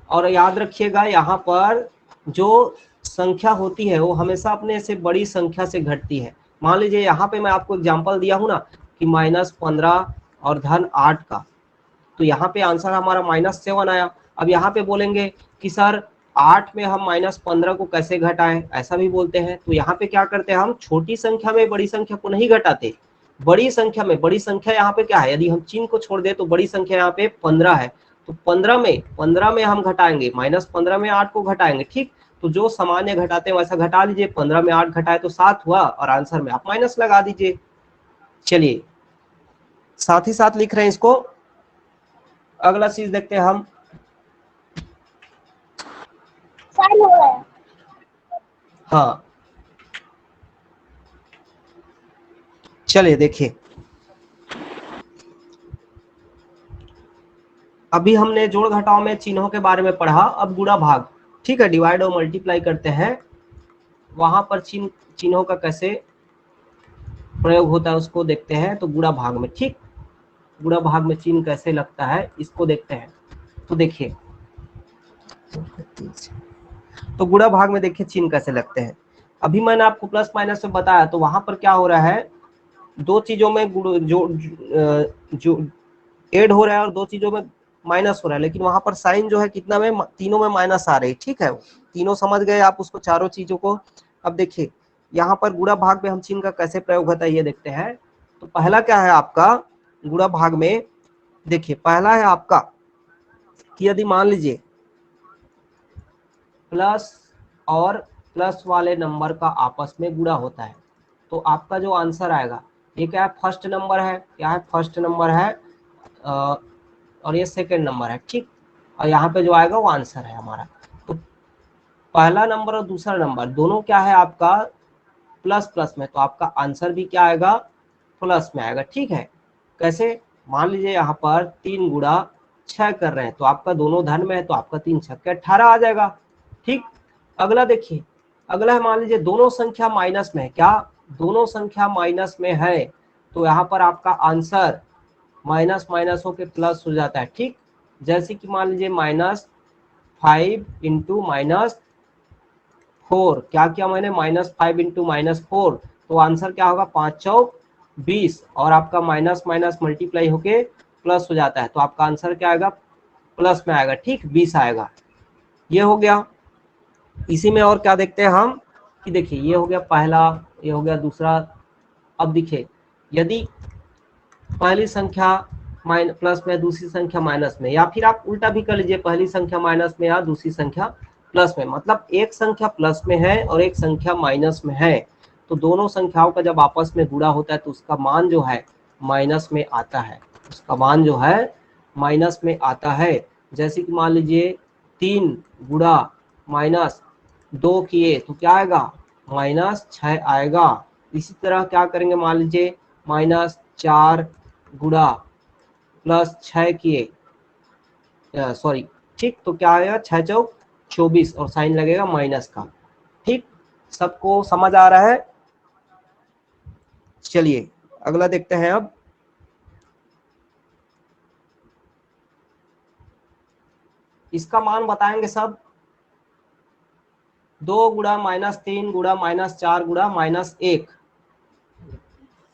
और याद रखिएगा यहाँ पर जो संख्या होती है वो हमेशा अपने से बड़ी संख्या से घटती है। मान लीजिए यहाँ पे मैं आपको एग्जांपल दिया हूँ ना कि -15 और +8 का, तो यहाँ पे आंसर हमारा -7 आया। अब यहाँ पे बोलेंगे कि सर 8 में हम -15 को कैसे घटाएं, ऐसा भी बोलते हैं। तो यहाँ पे क्या करते हैं, हम छोटी संख्या में बड़ी संख्या को नहीं घटाते, बड़ी संख्या में, बड़ी संख्या यहाँ पे क्या है, यदि हम चिन्ह को छोड़ दे तो बड़ी संख्या यहाँ पे 15 है, तो 15 में हम घटाएंगे, -15 में 8 को घटाएंगे। ठीक, तो जो सामान्य घटाते हैं वैसा घटा लीजिए, 15 में 8 घटाए तो 7 हुआ, और आंसर में आप माइनस लगा दीजिए। चलिए साथ ही साथ लिख रहे हैं इसको। अगला चीज देखते हैं हम,
साइन हो रहा है।
हाँ चलिए देखिए, अभी हमने जोड़ घटाव में चिन्हों के बारे में पढ़ा, अब गुणा भाग। ठीक है, डिवाइड और मल्टीप्लाई करते हैं, वहां पर चिन्हों का कैसे प्रयोग होता है उसको देखते हैं। तो गुणा भाग में, ठीक, गुणा भाग में चिन्ह कैसे लगता है इसको देखते हैं। तो देखिए, तो गुणा भाग में देखिए चिन्ह कैसे लगते हैं। अभी मैंने आपको प्लस माइनस में बताया, तो वहां पर क्या हो रहा है, दो चीजों में जो ऐड हो रहा है और दो चीजों में माइनस हो रहा है, लेकिन वहां पर साइन जो है कितना में, तीनों में माइनस आ रही है। ठीक है, तीनों समझ गए आप उसको, चारों चीजों को। अब देखिए यहाँ पर गुणा भाग में हम चिन्ह का कैसे प्रयोग होता है ये देखते हैं। तो पहला क्या है आपका गुणा भाग में, देखिए पहला है आपका कि यदि मान लीजिए प्लस और प्लस वाले नंबर का आपस में गुणा होता है, तो आपका जो आंसर आएगा, ये क्या है, फर्स्ट नंबर है, क्या है, फर्स्ट नंबर है, और ये सेकंड नंबर है, ठीक। और यहाँ पे जो आएगा वो आंसर है हमारा। तो पहला नंबर और दूसरा नंबर दोनों क्या है आपका प्लस प्लस में, तो आपका आंसर भी क्या आएगा, प्लस में आएगा। ठीक है, कैसे, मान लीजिए यहाँ पर 3 गुणा 6 कर रहे हैं, तो आपका दोनों धन में है, तो आपका 3 छक्के 18 आ जाएगा। ठीक, अगला देखिए, अगला है मान लीजिए दोनों संख्या माइनस में है, क्या, दोनों संख्या माइनस में है, तो यहाँ पर आपका आंसर माइनस माइनस होके प्लस हो जाता है। ठीक, जैसे कि मान लीजिए -5 इंटू -4, क्या किया मैंने, -5 इंटू -4, तो आंसर क्या होगा, 5 चौक 20, और आपका माइनस माइनस मल्टीप्लाई होके प्लस हो जाता है, तो आपका आंसर क्या आएगा, प्लस में आएगा। ठीक, 20 आएगा। ये हो गया। इसी में और क्या देखते हैं हम कि देखिए ये हो गया पहला, ये हो गया दूसरा। अब देखिए यदि पहली संख्या प्लस में, दूसरी संख्या माइनस में, या फिर आप उल्टा भी कर लीजिए, पहली संख्या माइनस में या दूसरी संख्या प्लस में, मतलब एक संख्या प्लस में है और एक संख्या माइनस में है, तो दोनों संख्याओं का जब आपस में गुणा होता है तो उसका मान जो है माइनस में आता है, उसका मान जो है माइनस में आता है। जैसे कि मान लीजिए 3 गुणा -2 किए तो क्या आएगा, -6 आएगा। इसी तरह क्या करेंगे, मान लीजिए -4 गुणा +6 किए, सॉरी, ठीक, तो क्या आएगा, 6 चौक 24, और साइन लगेगा माइनस का। ठीक, सबको समझ आ रहा है। चलिए अगला देखते हैं। अब इसका मान बताएंगे सब, 2 गुणा -3 गुणा -4 गुणा -1,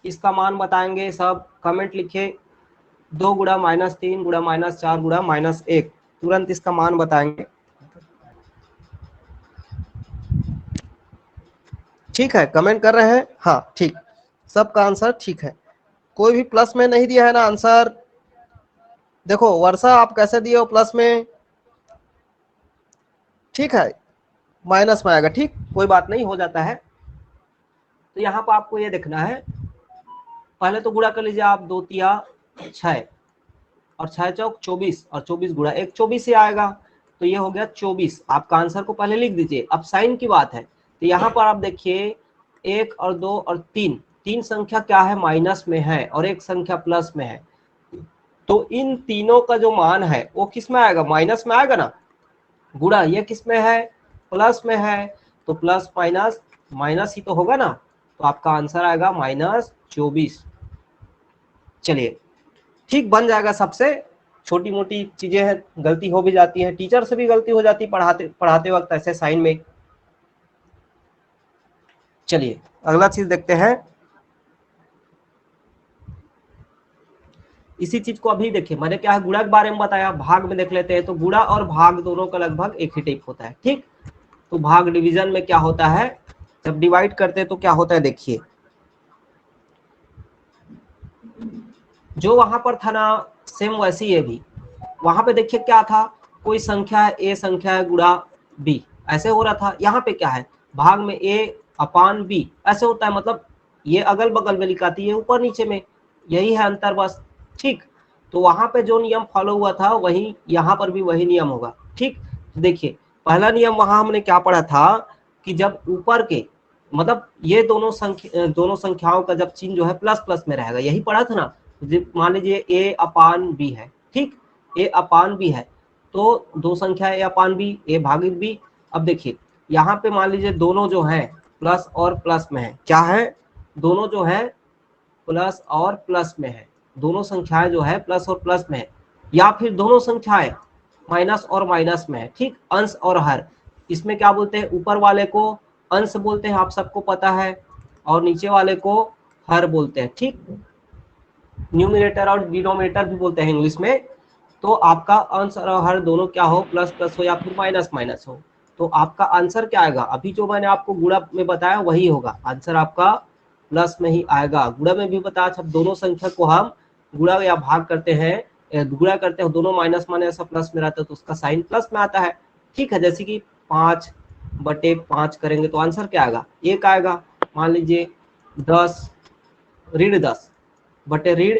इसका मान बताएंगे सब, कमेंट लिखिए। 2 गुणा -3 गुणा -4 गुणा -1, तुरंत इसका मान बताएंगे। ठीक है, कमेंट कर रहे हैं, हाँ ठीक, सबका आंसर ठीक है। कोई भी प्लस में नहीं दिया है ना आंसर। देखो वर्षा आप कैसे दिए हो प्लस में, ठीक है, माइनस में आएगा। ठीक, कोई बात नहीं, हो जाता है। तो यहाँ पर आपको ये देखना है, पहले तो गुणा कर लीजिए आप, 2 तिया 6 और 6 चौक 24, और 24 गुणा 1 24 ही आएगा, तो ये हो गया 24। आपका आंसर को पहले लिख दीजिए। अब साइन की बात है, तो यहाँ पर आप देखिए 1 और 2 और 3, तीन संख्या क्या है, माइनस में है, और एक संख्या प्लस में है, तो इन तीनों का जो मान है वो किस में आएगा, माइनस में आएगा ना। गुणा ये किस में है, प्लस में है, तो प्लस माइनस माइनस ही तो होगा ना, तो आपका आंसर आएगा -24। चलिए ठीक, बन जाएगा। सबसे छोटी मोटी चीजें हैं, गलती हो भी जाती है, टीचर से भी गलती हो जाती है पढ़ाते वक्त ऐसे साइन में। चलिए अगला चीज देखते हैं। इसी चीज को अभी देखिए, मैंने क्या है गुणा के बारे में बताया, भाग में देख लेते हैं। तो गुणा और भाग दोनों का लगभग एक ही टाइप होता है। ठीक, तो भाग डिवीजन में क्या होता है, जब डिवाइड करते हैं तो क्या होता है, देखिए जो वहां पर था ना सेम वैसे ही भी, वहां पे देखिए क्या था, कोई संख्या है ए संख्या है गुणा बी, ऐसे हो रहा था। यहाँ पे क्या है, भाग में ए अपान बी ऐसे होता है, मतलब ये अगल बगल में लिखाती है, ऊपर नीचे में, यही है अंतर बस। ठीक, तो वहां पे जो नियम फॉलो हुआ था वही यहाँ पर भी वही नियम होगा। ठीक, देखिए पहला नियम वहां हमने क्या पढ़ा था कि जब ऊपर के, मतलब ये दोनों संख्याओं का जब चिन्ह जो है प्लस प्लस में रहेगा, यही पढ़ा था ना। मान लीजिए ए अपान बी है, ठीक, ए अपान बी है, तो दो संख्या ए अपान बी, ए भागित बी, अब देखिए यहाँ पे मान लीजिए दोनों जो है प्लस और प्लस में है, क्या है, दोनों जो है प्लस और प्लस में है, दोनों संख्याएं जो है प्लस और प्लस में है, या फिर दोनों संख्याएं माइनस और माइनस में है, ठीक, अंश और हर। इसमें क्या बोलते हैं, ऊपर वाले को अंश बोलते हैं, आप सबको पता है, और नीचे वाले को हर बोलते हैं, ठीक, न्यूमरेटर और डिनोमिनेटर भी बोलते हैं इंग्लिश में। तो आपका अंश और हर दोनों क्या हो, प्लस प्लस हो या फिर माइनस माइनस हो, तो आपका आंसर क्या आएगा, अभी जो मैंने आपको गुणा में बताया वही होगा, आंसर आपका प्लस में ही आएगा। गुणा में भी बताया, जब दोनों संख्या को हम गुणा या भाग करते हैं, गुणा करते हैं, दोनों माइनस माइनस प्लस में रहता है तो उसका साइन प्लस में आता है, ठीक है। जैसे कि 5/5 करेंगे तो आंसर क्या आएगा, 1 आएगा। मान लीजिए 10 ऋण 10 बटे ऋण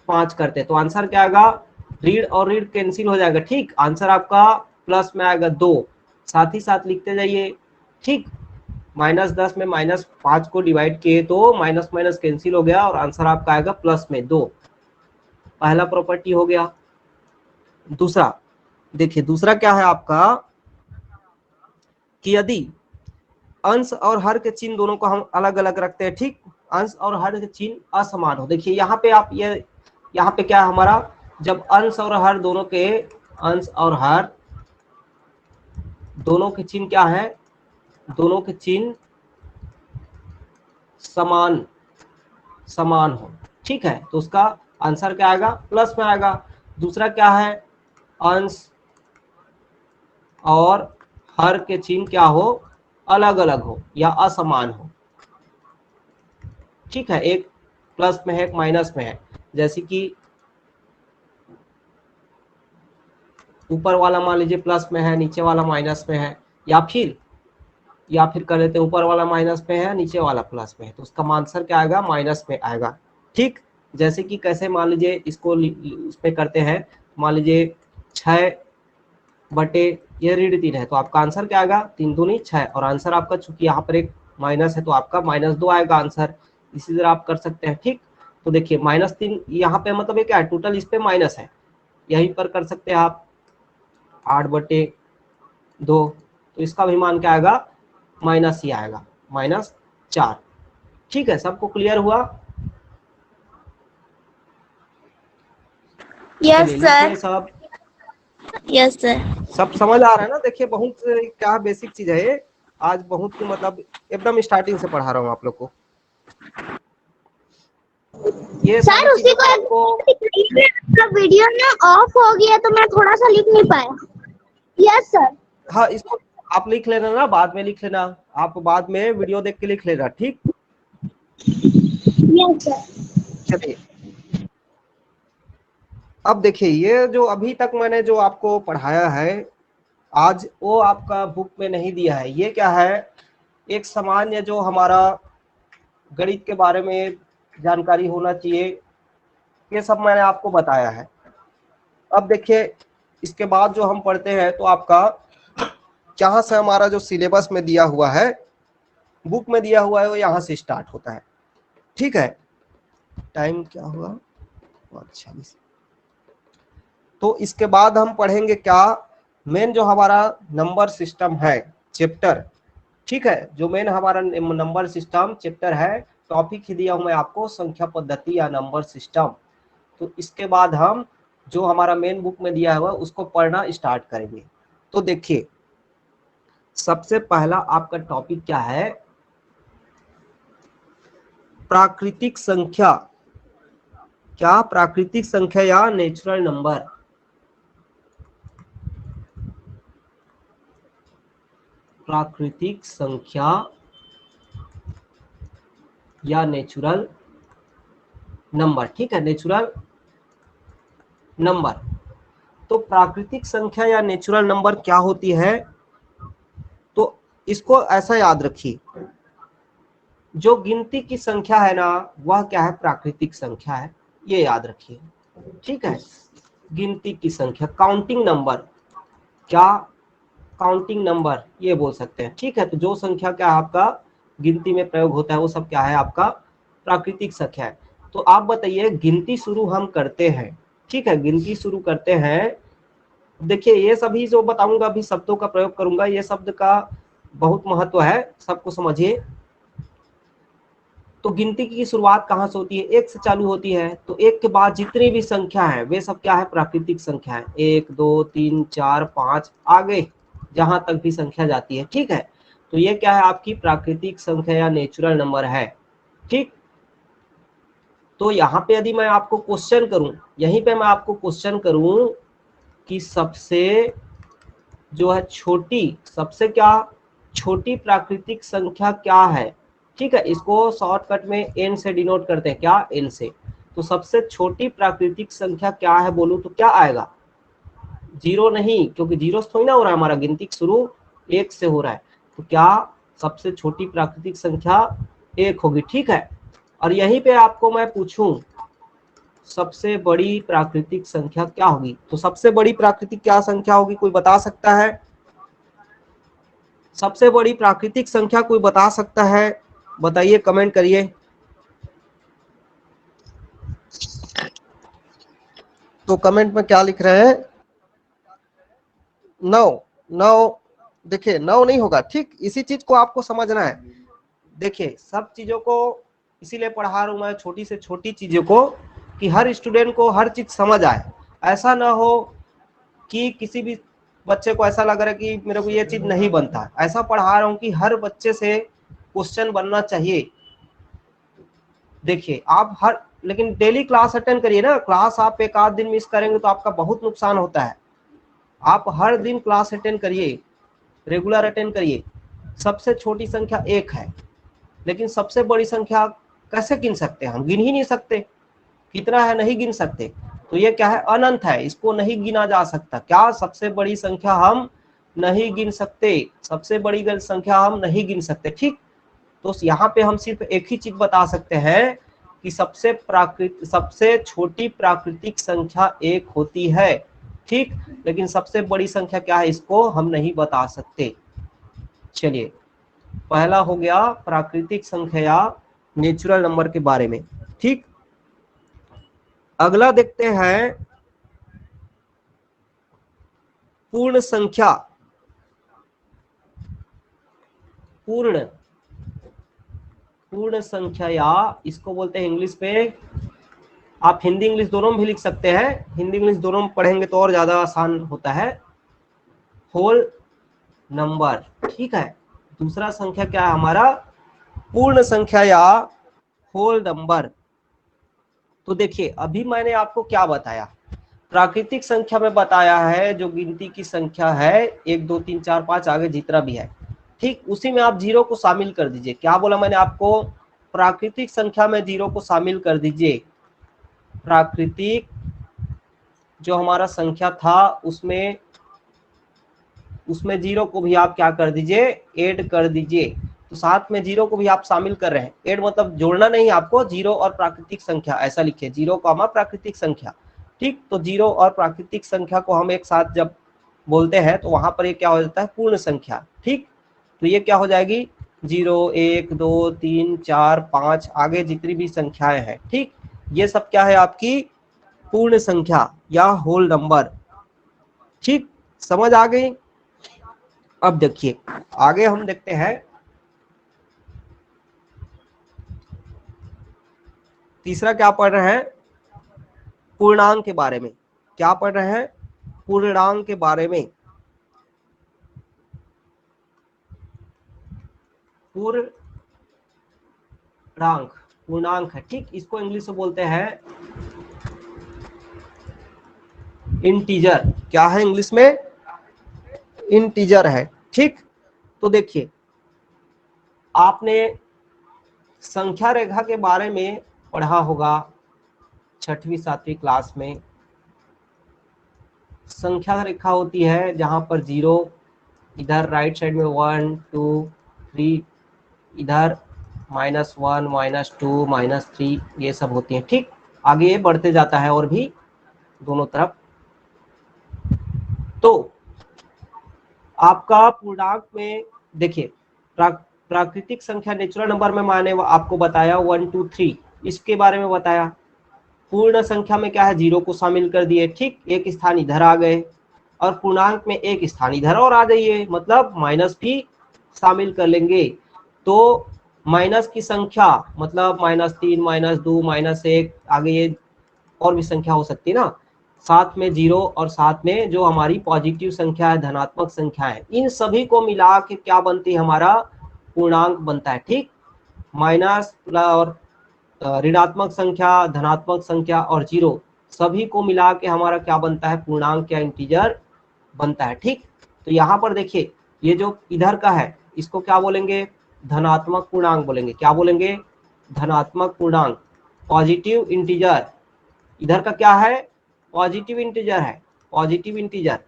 5 करते तो आंसर क्या आएगा, ऋण और ऋण कैंसिल हो जाएगा, ठीक, आंसर आपका प्लस में आएगा 2। साथ ही साथ लिखते जाइए, ठीक, -10 में -5 को डिवाइड किए तो माइनस माइनस कैंसिल हो गया और आंसर आपका आएगा प्लस में 2। पहला प्रॉपर्टी हो गया। दूसरा देखिए, दूसरा क्या है आपका कि यदि अंश और हर के चिन्ह दोनों को हम अलग अलग रखते हैं, ठीक, अंश और हर के चिन्ह असमान हो। देखिए यहाँ पे आप ये यहाँ पे क्या है हमारा, जब अंश और हर दोनों के, अंश और हर दोनों के चिन्ह क्या है, दोनों के चिन्ह समान समान हो, ठीक है, तो उसका आंसर क्या आएगा, प्लस में आएगा। दूसरा क्या है, अंश और हर के चिन्ह क्या हो, अलग अलग हो या असमान हो, ठीक है, एक प्लस में है एक माइनस में है। जैसे कि ऊपर वाला मान लीजिए प्लस में है, नीचे वाला माइनस में है, या फिर कर लेते हैं ऊपर वाला माइनस में है, नीचे वाला प्लस में है, तो उसका आंसर क्या आएगा, माइनस में आएगा, ठीक। जैसे कि कैसे, मान लीजिए इसको इसमें करते हैं, मान लीजिए 6 बटे ये ऋण 3 है तो आपका आंसर क्या आएगा, 3 दूनी 6, और आंसर आपका चूंकि यहाँ पर एक माइनस है तो आपका -2 आएगा आंसर। इसी तरह आप कर सकते हैं, ठीक। तो देखिए -3 यहाँ पे मतलब ये क्या है, टोटल इस पे माइनस है, यहीं पर कर सकते हैं आप 8/2, तो इसका भी मान क्या आएगा, माइनस ही आएगा, -4, ठीक है। सबको क्लियर हुआ,
यस
चलिए
सर,
लिखिए सब।
Yes sir.
सब समझ आ रहा है ना, देखिए बहुत क्या बेसिक चीज है ये, आज बहुत मतलब एकदम स्टार्टिंग से पढ़ा रहा हूँ आप लोग को, ये सारी
सर उसी
चीजें तो
को
आपको।
वीडियो ना ऑफ हो गया तो मैं थोड़ा सा लिख नहीं पाया। Yes sir.
हाँ, इसको आप लिख लेना ना, बाद में लिख लेना, आप बाद में वीडियो देख के लिख लेना, ठीक।
Yes sir.
चलिए अब देखिए, ये जो अभी तक मैंने जो आपको पढ़ाया है आज, वो आपका बुक में नहीं दिया है। ये क्या है, एक सामान्य जो हमारा गणित के बारे में जानकारी होना चाहिए, ये सब मैंने आपको बताया है। अब देखिए इसके बाद जो हम पढ़ते हैं तो आपका जहाँ से हमारा जो सिलेबस में दिया हुआ है, बुक में दिया हुआ है, वो यहाँ से स्टार्ट होता है, ठीक है। टाइम क्या हुआ, 46। तो इसके बाद हम पढ़ेंगे क्या, मेन जो हमारा नंबर सिस्टम है चैप्टर, ठीक है, जो मेन हमारा नंबर सिस्टम चैप्टर है, टॉपिक ही दिया हूं मैं आपको, संख्या पद्धति या नंबर सिस्टम। तो इसके बाद हम जो हमारा मेन बुक में दिया हुआ उसको पढ़ना स्टार्ट करेंगे। तो देखिए सबसे पहला आपका टॉपिक क्या है, प्राकृतिक संख्या, क्या, प्राकृतिक संख्या या नेचुरल नंबर। प्राकृतिक संख्या या नेचुरल नंबर, ठीक है, नेचुरल नंबर। तो प्राकृतिक संख्या या नेचुरल नंबर क्या होती है, तो इसको ऐसा याद रखिए, जो गिनती की संख्या है ना वह क्या है, प्राकृतिक संख्या है, ये याद रखिए, ठीक है। गिनती की संख्या, काउंटिंग नंबर, क्या, काउंटिंग नंबर ये बोल सकते हैं, ठीक है। तो जो संख्या क्या है आपका गिनती में प्रयोग होता है वो सब क्या है आपका प्राकृतिक संख्या है। तो आप बताइए, गिनती शुरू हम करते हैं, ठीक है, गिनती शुरू करते हैं देखिए ये सभी जो बताऊंगा अभी शब्दों का प्रयोग करूंगा, ये शब्द का बहुत महत्व है, सबको समझिए। तो गिनती की शुरुआत कहाँ से होती है? एक से चालू होती है। तो एक के बाद जितनी भी संख्या है वे सब क्या है? प्राकृतिक संख्या है। 1 2 3 4 5 आगे जहां तक भी संख्या जाती है, ठीक है। तो ये क्या है? आपकी प्राकृतिक संख्या या नेचुरल नंबर है, ठीक। तो यहाँ पे यदि मैं आपको क्वेश्चन करूं, यहीं पे मैं आपको क्वेश्चन करूं कि सबसे जो है छोटी, सबसे क्या छोटी प्राकृतिक संख्या क्या है, ठीक है। इसको शॉर्टकट में n से डिनोट करते हैं, क्या? n से। तो सबसे छोटी प्राकृतिक संख्या क्या है बोलूं तो क्या आएगा? 0 नहीं, क्योंकि 0 से थोड़ी ना हो रहा है, हमारा गिनती शुरू 1 से हो रहा है। तो क्या सबसे छोटी प्राकृतिक संख्या 1 होगी, ठीक है। और यहीं पे आपको मैं पूछूं सबसे बड़ी प्राकृतिक संख्या क्या होगी, तो सबसे बड़ी प्राकृतिक क्या संख्या होगी? कोई बता सकता है? सबसे बड़ी प्राकृतिक संख्या कोई बता सकता है? बताइए, कमेंट करिए। तो कमेंट में क्या लिख रहे हैं? 9। 9 देखिए 9 नहीं होगा, ठीक। इसी चीज को आपको समझना है। देखिए सब चीजों को इसीलिए पढ़ा रहा हूं मैं, छोटी से छोटी चीजों को, कि हर स्टूडेंट को हर चीज समझ आए। ऐसा ना हो कि किसी भी बच्चे को ऐसा लग रहा है कि मेरे को ये चीज नहीं बनता। ऐसा पढ़ा रहा हूं कि हर बच्चे से क्वेश्चन बनना चाहिए। देखिए आप हर, लेकिन डेली क्लास अटेंड करिए ना। क्लास आप एक आध दिन मिस करेंगे तो आपका बहुत नुकसान होता है। आप हर दिन क्लास अटेंड करिए, रेगुलर अटेंड करिए। सबसे छोटी संख्या 1 है, लेकिन सबसे बड़ी संख्या कैसे गिन सकते हैं? हम गिन ही नहीं सकते। कितना है नहीं गिन सकते। तो ये क्या है? अनंत है, इसको नहीं गिना जा सकता। क्या? सबसे बड़ी संख्या हम नहीं गिन सकते, सबसे बड़ी संख्या हम नहीं गिन सकते, ठीक। तो यहाँ पे हम सिर्फ एक ही चीज बता सकते हैं कि सबसे छोटी प्राकृतिक संख्या 1 होती है, ठीक। लेकिन सबसे बड़ी संख्या क्या है इसको हम नहीं बता सकते। चलिए, पहला हो गया प्राकृतिक संख्या या नेचुरल नंबर के बारे में, ठीक। अगला देखते हैं पूर्ण संख्या। पूर्ण संख्या या इसको बोलते हैं इंग्लिश पे, आप हिंदी इंग्लिश दोनों में भी लिख सकते हैं। हिंदी इंग्लिश दोनों में पढ़ेंगे तो और ज्यादा आसान होता है। होल नंबर, ठीक है। दूसरा संख्या क्या है हमारा? पूर्ण संख्या या होल नंबर। तो देखिए अभी मैंने आपको क्या बताया? प्राकृतिक संख्या में बताया है जो गिनती की संख्या है 1 2 3 4 5 आगे जितना भी है, ठीक। उसी में आप 0 को शामिल कर दीजिए। क्या बोला मैंने आपको? प्राकृतिक संख्या में 0 को शामिल कर दीजिए। प्राकृतिक जो हमारा संख्या था उसमें 0 को भी आप क्या कर दीजिए? ऐड कर दीजिए। तो साथ में 0 को भी आप शामिल कर रहे हैं। ऐड मतलब जोड़ना नहीं आपको, 0 और प्राकृतिक संख्या ऐसा लिखिए, 0 प्राकृतिक संख्या, ठीक। तो 0 और प्राकृतिक संख्या को हम एक साथ जब बोलते हैं तो वहां पर ये क्या हो जाता है? पूर्ण संख्या, ठीक। तो ये क्या हो जाएगी? 0 1 2 3 4 5 आगे जितनी भी संख्याएं हैं, ठीक। ये सब क्या है? आपकी पूर्ण संख्या या होल नंबर, ठीक। समझ आ गई? अब देखिए आगे हम देखते हैं तीसरा क्या पढ़ रहे हैं? पूर्णांक के बारे में। क्या पढ़ रहे हैं? पूर्णांक के बारे में। पूर्णांक है, ठीक। इसको इंग्लिश में बोलते हैं इंटीजर। क्या है इंग्लिश में? इंटीजर है, ठीक। तो देखिए आपने संख्या रेखा के बारे में पढ़ा होगा 6वीं 7वीं क्लास में। संख्या रेखा होती है जहां पर 0 इधर राइट साइड में 1 2 3, इधर -1 -2 -3 ये सब होती है, ठीक। आगे ये बढ़ते जाता है और भी दोनों तरफ। तो आपका पूर्णांक में देखिए प्राकृतिक संख्या नेचुरल नंबर में मैंने आपको बताया 1 2 3 इसके बारे में बताया। पूर्ण संख्या में क्या है? 0 को शामिल कर दिए, ठीक। एक स्थान इधर आ गए। और पूर्णांक में एक स्थान इधर और आ जाइए, मतलब माइनस भी शामिल कर लेंगे। तो माइनस की संख्या मतलब -3, -2, -1, आगे ये और भी संख्या हो सकती है ना, साथ में 0 और साथ में जो हमारी पॉजिटिव संख्या है, धनात्मक संख्या है, इन सभी को मिला के क्या बनती है, हमारा पूर्णांक बनता है। ठीक, माइनस और ऋणात्मक संख्या, धनात्मक संख्या और 0 सभी को मिला के हमारा क्या बनता है, पूर्णांक या इंटीजर बनता है। ठीक, तो यहाँ पर देखिए ये जो इधर का है इसको क्या बोलेंगे, धनात्मक पूर्णांक बोलेंगे। क्या बोलेंगे, धनात्मक पूर्णांक, पॉजिटिव इंटीजर। इधर का क्या है, पॉजिटिव इंटीजर है, पॉजिटिव इंटीजर।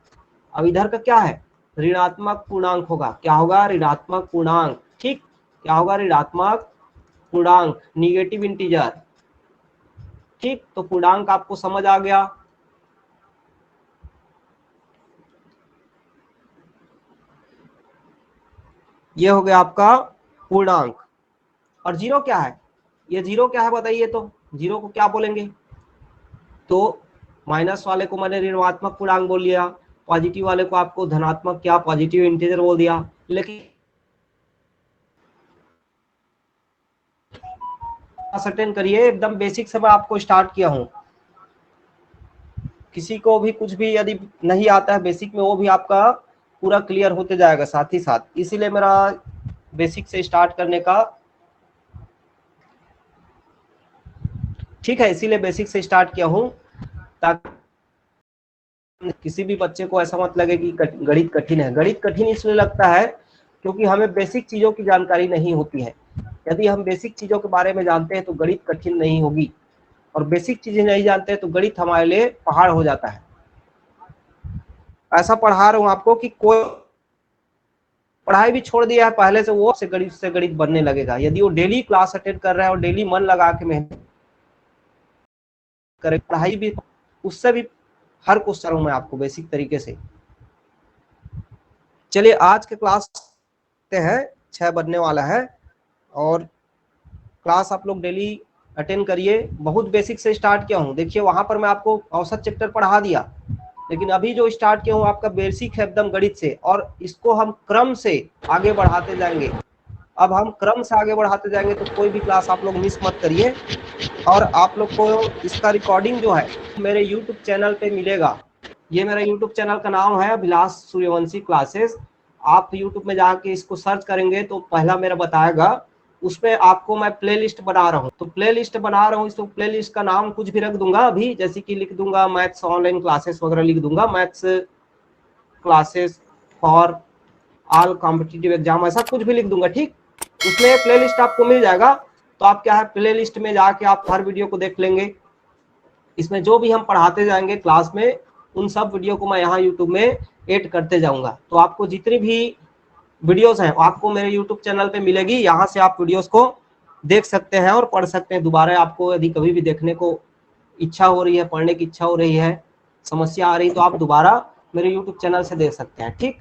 अब इधर का क्या है, ऋणात्मक पूर्णांक होगा। क्या होगा, ऋणात्मक पूर्णांक। ठीक, क्या होगा, ऋणात्मक पूर्णांक, निगेटिव इंटीजर। ठीक, तो पूर्णांक आपको समझ आ गया। ये हो गया आपका पूर्णांक। और 0 क्या है, ये 0 क्या है बताइए, तो 0 को क्या बोलेंगे, तो माइनस वाले को मैंने ऋणात्मक पूर्णांक बोल लिया, पॉजिटिव वाले को आपको धनात्मक क्या पॉजिटिव इंटीजर बोल दिया। लेकिन सर्टेन करिए, एकदम बेसिक से मैं आपको स्टार्ट किया हूं, किसी को भी कुछ भी यदि नहीं आता है बेसिक में, वो भी आपका पूरा क्लियर होते जाएगा साथ ही साथ। इसीलिए मेरा बेसिक से स्टार्ट करने का, ठीक है, इसीलिए बेसिक से स्टार्ट किया हूं, ताकि किसी भी बच्चे को ऐसा मत लगे कि गणित कठिन है। गणित कठिन इसलिए लगता है क्योंकि हमें बेसिक चीजों की जानकारी नहीं होती है। यदि हम बेसिक चीजों के बारे में जानते हैं तो गणित कठिन नहीं होगी, और बेसिक चीजें नहीं जानते हैं तो गणित हमारे लिए पहाड़ हो जाता है। ऐसा पढ़ा रहा हूं आपको कि कोई पढ़ाई भी छोड़ दिया है पहले से, वो से गणित बनने लगेगा यदि वो डेली क्लास अटेंड कर रहा है और डेली मन लगा के मेहनत करे, पढ़ाई भी उससे भी हर क्वेश्चन मैं आपको बेसिक तरीके से। चलिए आज के क्लास हैं 6 बनने वाला है, और क्लास आप लोग डेली अटेंड करिए। बहुत बेसिक से स्टार्ट किया हूँ, देखिए वहां पर मैं आपको औसत चैप्टर पढ़ा दिया, लेकिन अभी जो स्टार्ट किया हूँ आपका बेसिक है एकदम गणित से, और इसको हम क्रम से आगे बढ़ाते जाएंगे। अब हम क्रम से आगे बढ़ाते जाएंगे, तो कोई भी क्लास आप लोग मिस मत करिए। और आप लोग को इसका रिकॉर्डिंग जो है मेरे यूट्यूब चैनल पे मिलेगा। ये मेरा यूट्यूब चैनल का नाम है अभिलाष सूर्यवंशी क्लासेस। आप यूट्यूब में जाके इसको सर्च करेंगे तो पहला मेरा बताएगा, उसमें आपको मैं प्लेलिस्ट बना रहा हूँ। तो प्लेलिस्ट बना रहा हूँ, इसको प्लेलिस्ट का नाम कुछ भी रख दूंगा अभी, जैसे कि लिख दूंगा मैथ्स ऑनलाइन क्लासेस वगैरह लिख दूंगा, maths classes for all competitive exam, ऐसा कुछ भी लिख दूंगा। ठीक, उसमें प्लेलिस्ट आपको मिल जाएगा। तो आप क्या है, प्लेलिस्ट में जाके आप हर वीडियो को देख लेंगे। इसमें जो भी हम पढ़ाते जाएंगे क्लास में, उन सब वीडियो को मैं यहाँ यूट्यूब में ऐड करते जाऊंगा। तो आपको जितनी भी वीडियोस हैं आपको मेरे यूट्यूब चैनल पे मिलेगी, यहाँ से आप वीडियोस को देख सकते हैं और पढ़ सकते हैं। दोबारा आपको यदि कभी भी देखने को इच्छा हो रही है, पढ़ने की इच्छा हो रही है, समस्या आ रही, तो आप दोबारा मेरे यूट्यूब चैनल से देख सकते हैं। ठीक,